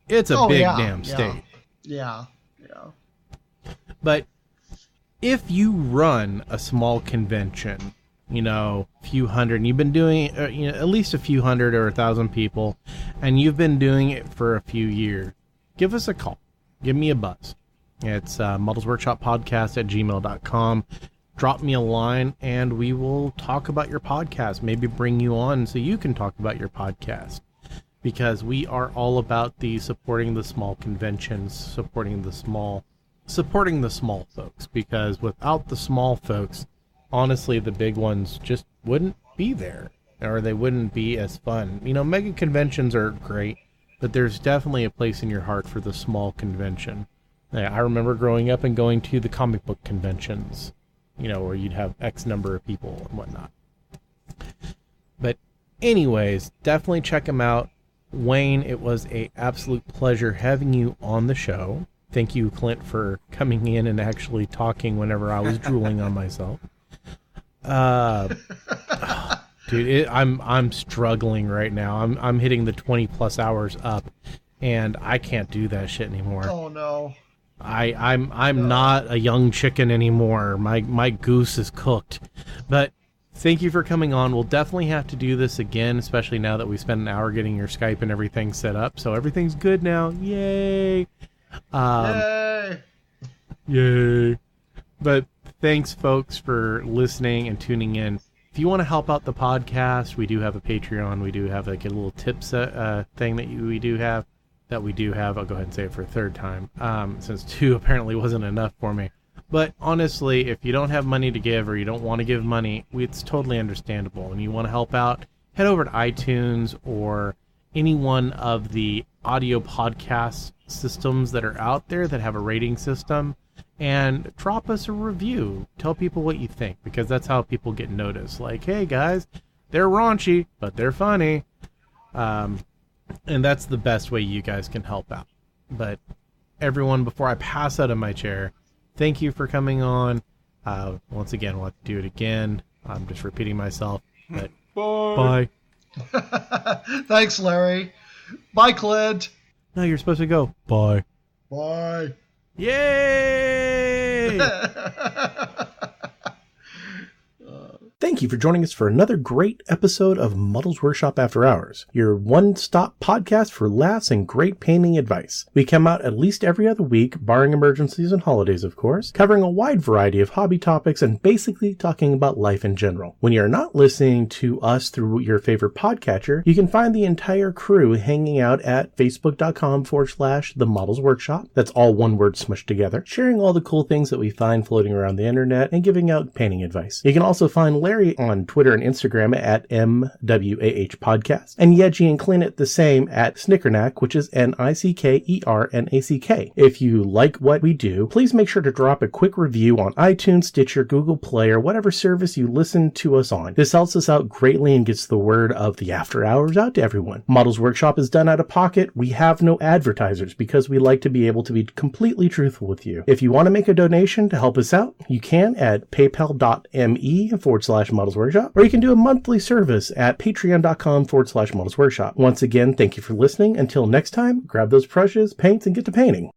It's a big damn state. Yeah. But if you run a small convention, few hundred, and you've been doing it, at least a few hundred or 1,000 people, and you've been doing it for a few years, give us a call. Give me a buzz. It's modelsworkshoppodcast@gmail.com. Drop me a line, and we will talk about your podcast. Maybe bring you on so you can talk about your podcast. Because we are all about supporting the small conventions, supporting the small folks. Because without the small folks, honestly, the big ones just wouldn't be there, or they wouldn't be as fun. Mega conventions are great, but there's definitely a place in your heart for the small convention. I remember growing up and going to the comic book conventions, where you'd have X number of people and whatnot. But anyways, definitely check them out. Wayne, it was an absolute pleasure having you on the show. Thank you, Clint, for coming in and actually talking whenever I was drooling on myself. Dude, I'm struggling right now. I'm hitting the 20+ hours up, and I can't do that shit anymore. Oh no. I'm not a young chicken anymore. My goose is cooked. But thank you for coming on. We'll definitely have to do this again, especially now that we spent an hour getting your Skype and everything set up. So everything's good now. Yay. Yay. But thanks, folks, for listening and tuning in. If you want to help out the podcast, we do have a Patreon. We do have like a little tips thing that we do have. I'll go ahead and say it for a third time, since 2 apparently wasn't enough for me. But honestly, if you don't have money to give, or you don't want to give money, it's totally understandable. And you want to help out, head over to iTunes or any one of the audio podcast systems that are out there that have a rating system, and drop us a review. Tell people what you think, because that's how people get noticed. Like, hey guys, they're raunchy, but they're funny. And that's the best way you guys can help out. But everyone, before I pass out of my chair, thank you for coming on. Once again, we'll have to do it again. I'm just repeating myself. But bye. Thanks, Larry. Bye, Clint. No, you're supposed to go. Bye. Bye. Yay! Thank you for joining us for another great episode of Models Workshop After Hours, your one-stop podcast for laughs and great painting advice. We come out at least every other week, barring emergencies and holidays, of course, covering a wide variety of hobby topics and basically talking about life in general. When you're not listening to us through your favorite podcatcher, you can find the entire crew hanging out at facebook.com/The Models Workshop. That's all one word smushed together, sharing all the cool things that we find floating around the internet and giving out painting advice. You can also find Larry on Twitter and Instagram at MWAH Podcast, and Yeji and Clint at the same at Snickernack, which is NICKERNACK. If you like what we do, please make sure to drop a quick review on iTunes, Stitcher, Google Play, or whatever service you listen to us on. This helps us out greatly and gets the word of the After Hours out to everyone. Models Workshop is done out of pocket. We have no advertisers because we like to be able to be completely truthful with you. If you want to make a donation to help us out, you can at paypal.me/Models Workshop, or you can do a monthly service at patreon.com/Models Workshop. Once again, thank you for listening. Until next time, grab those brushes, paints, and get to painting.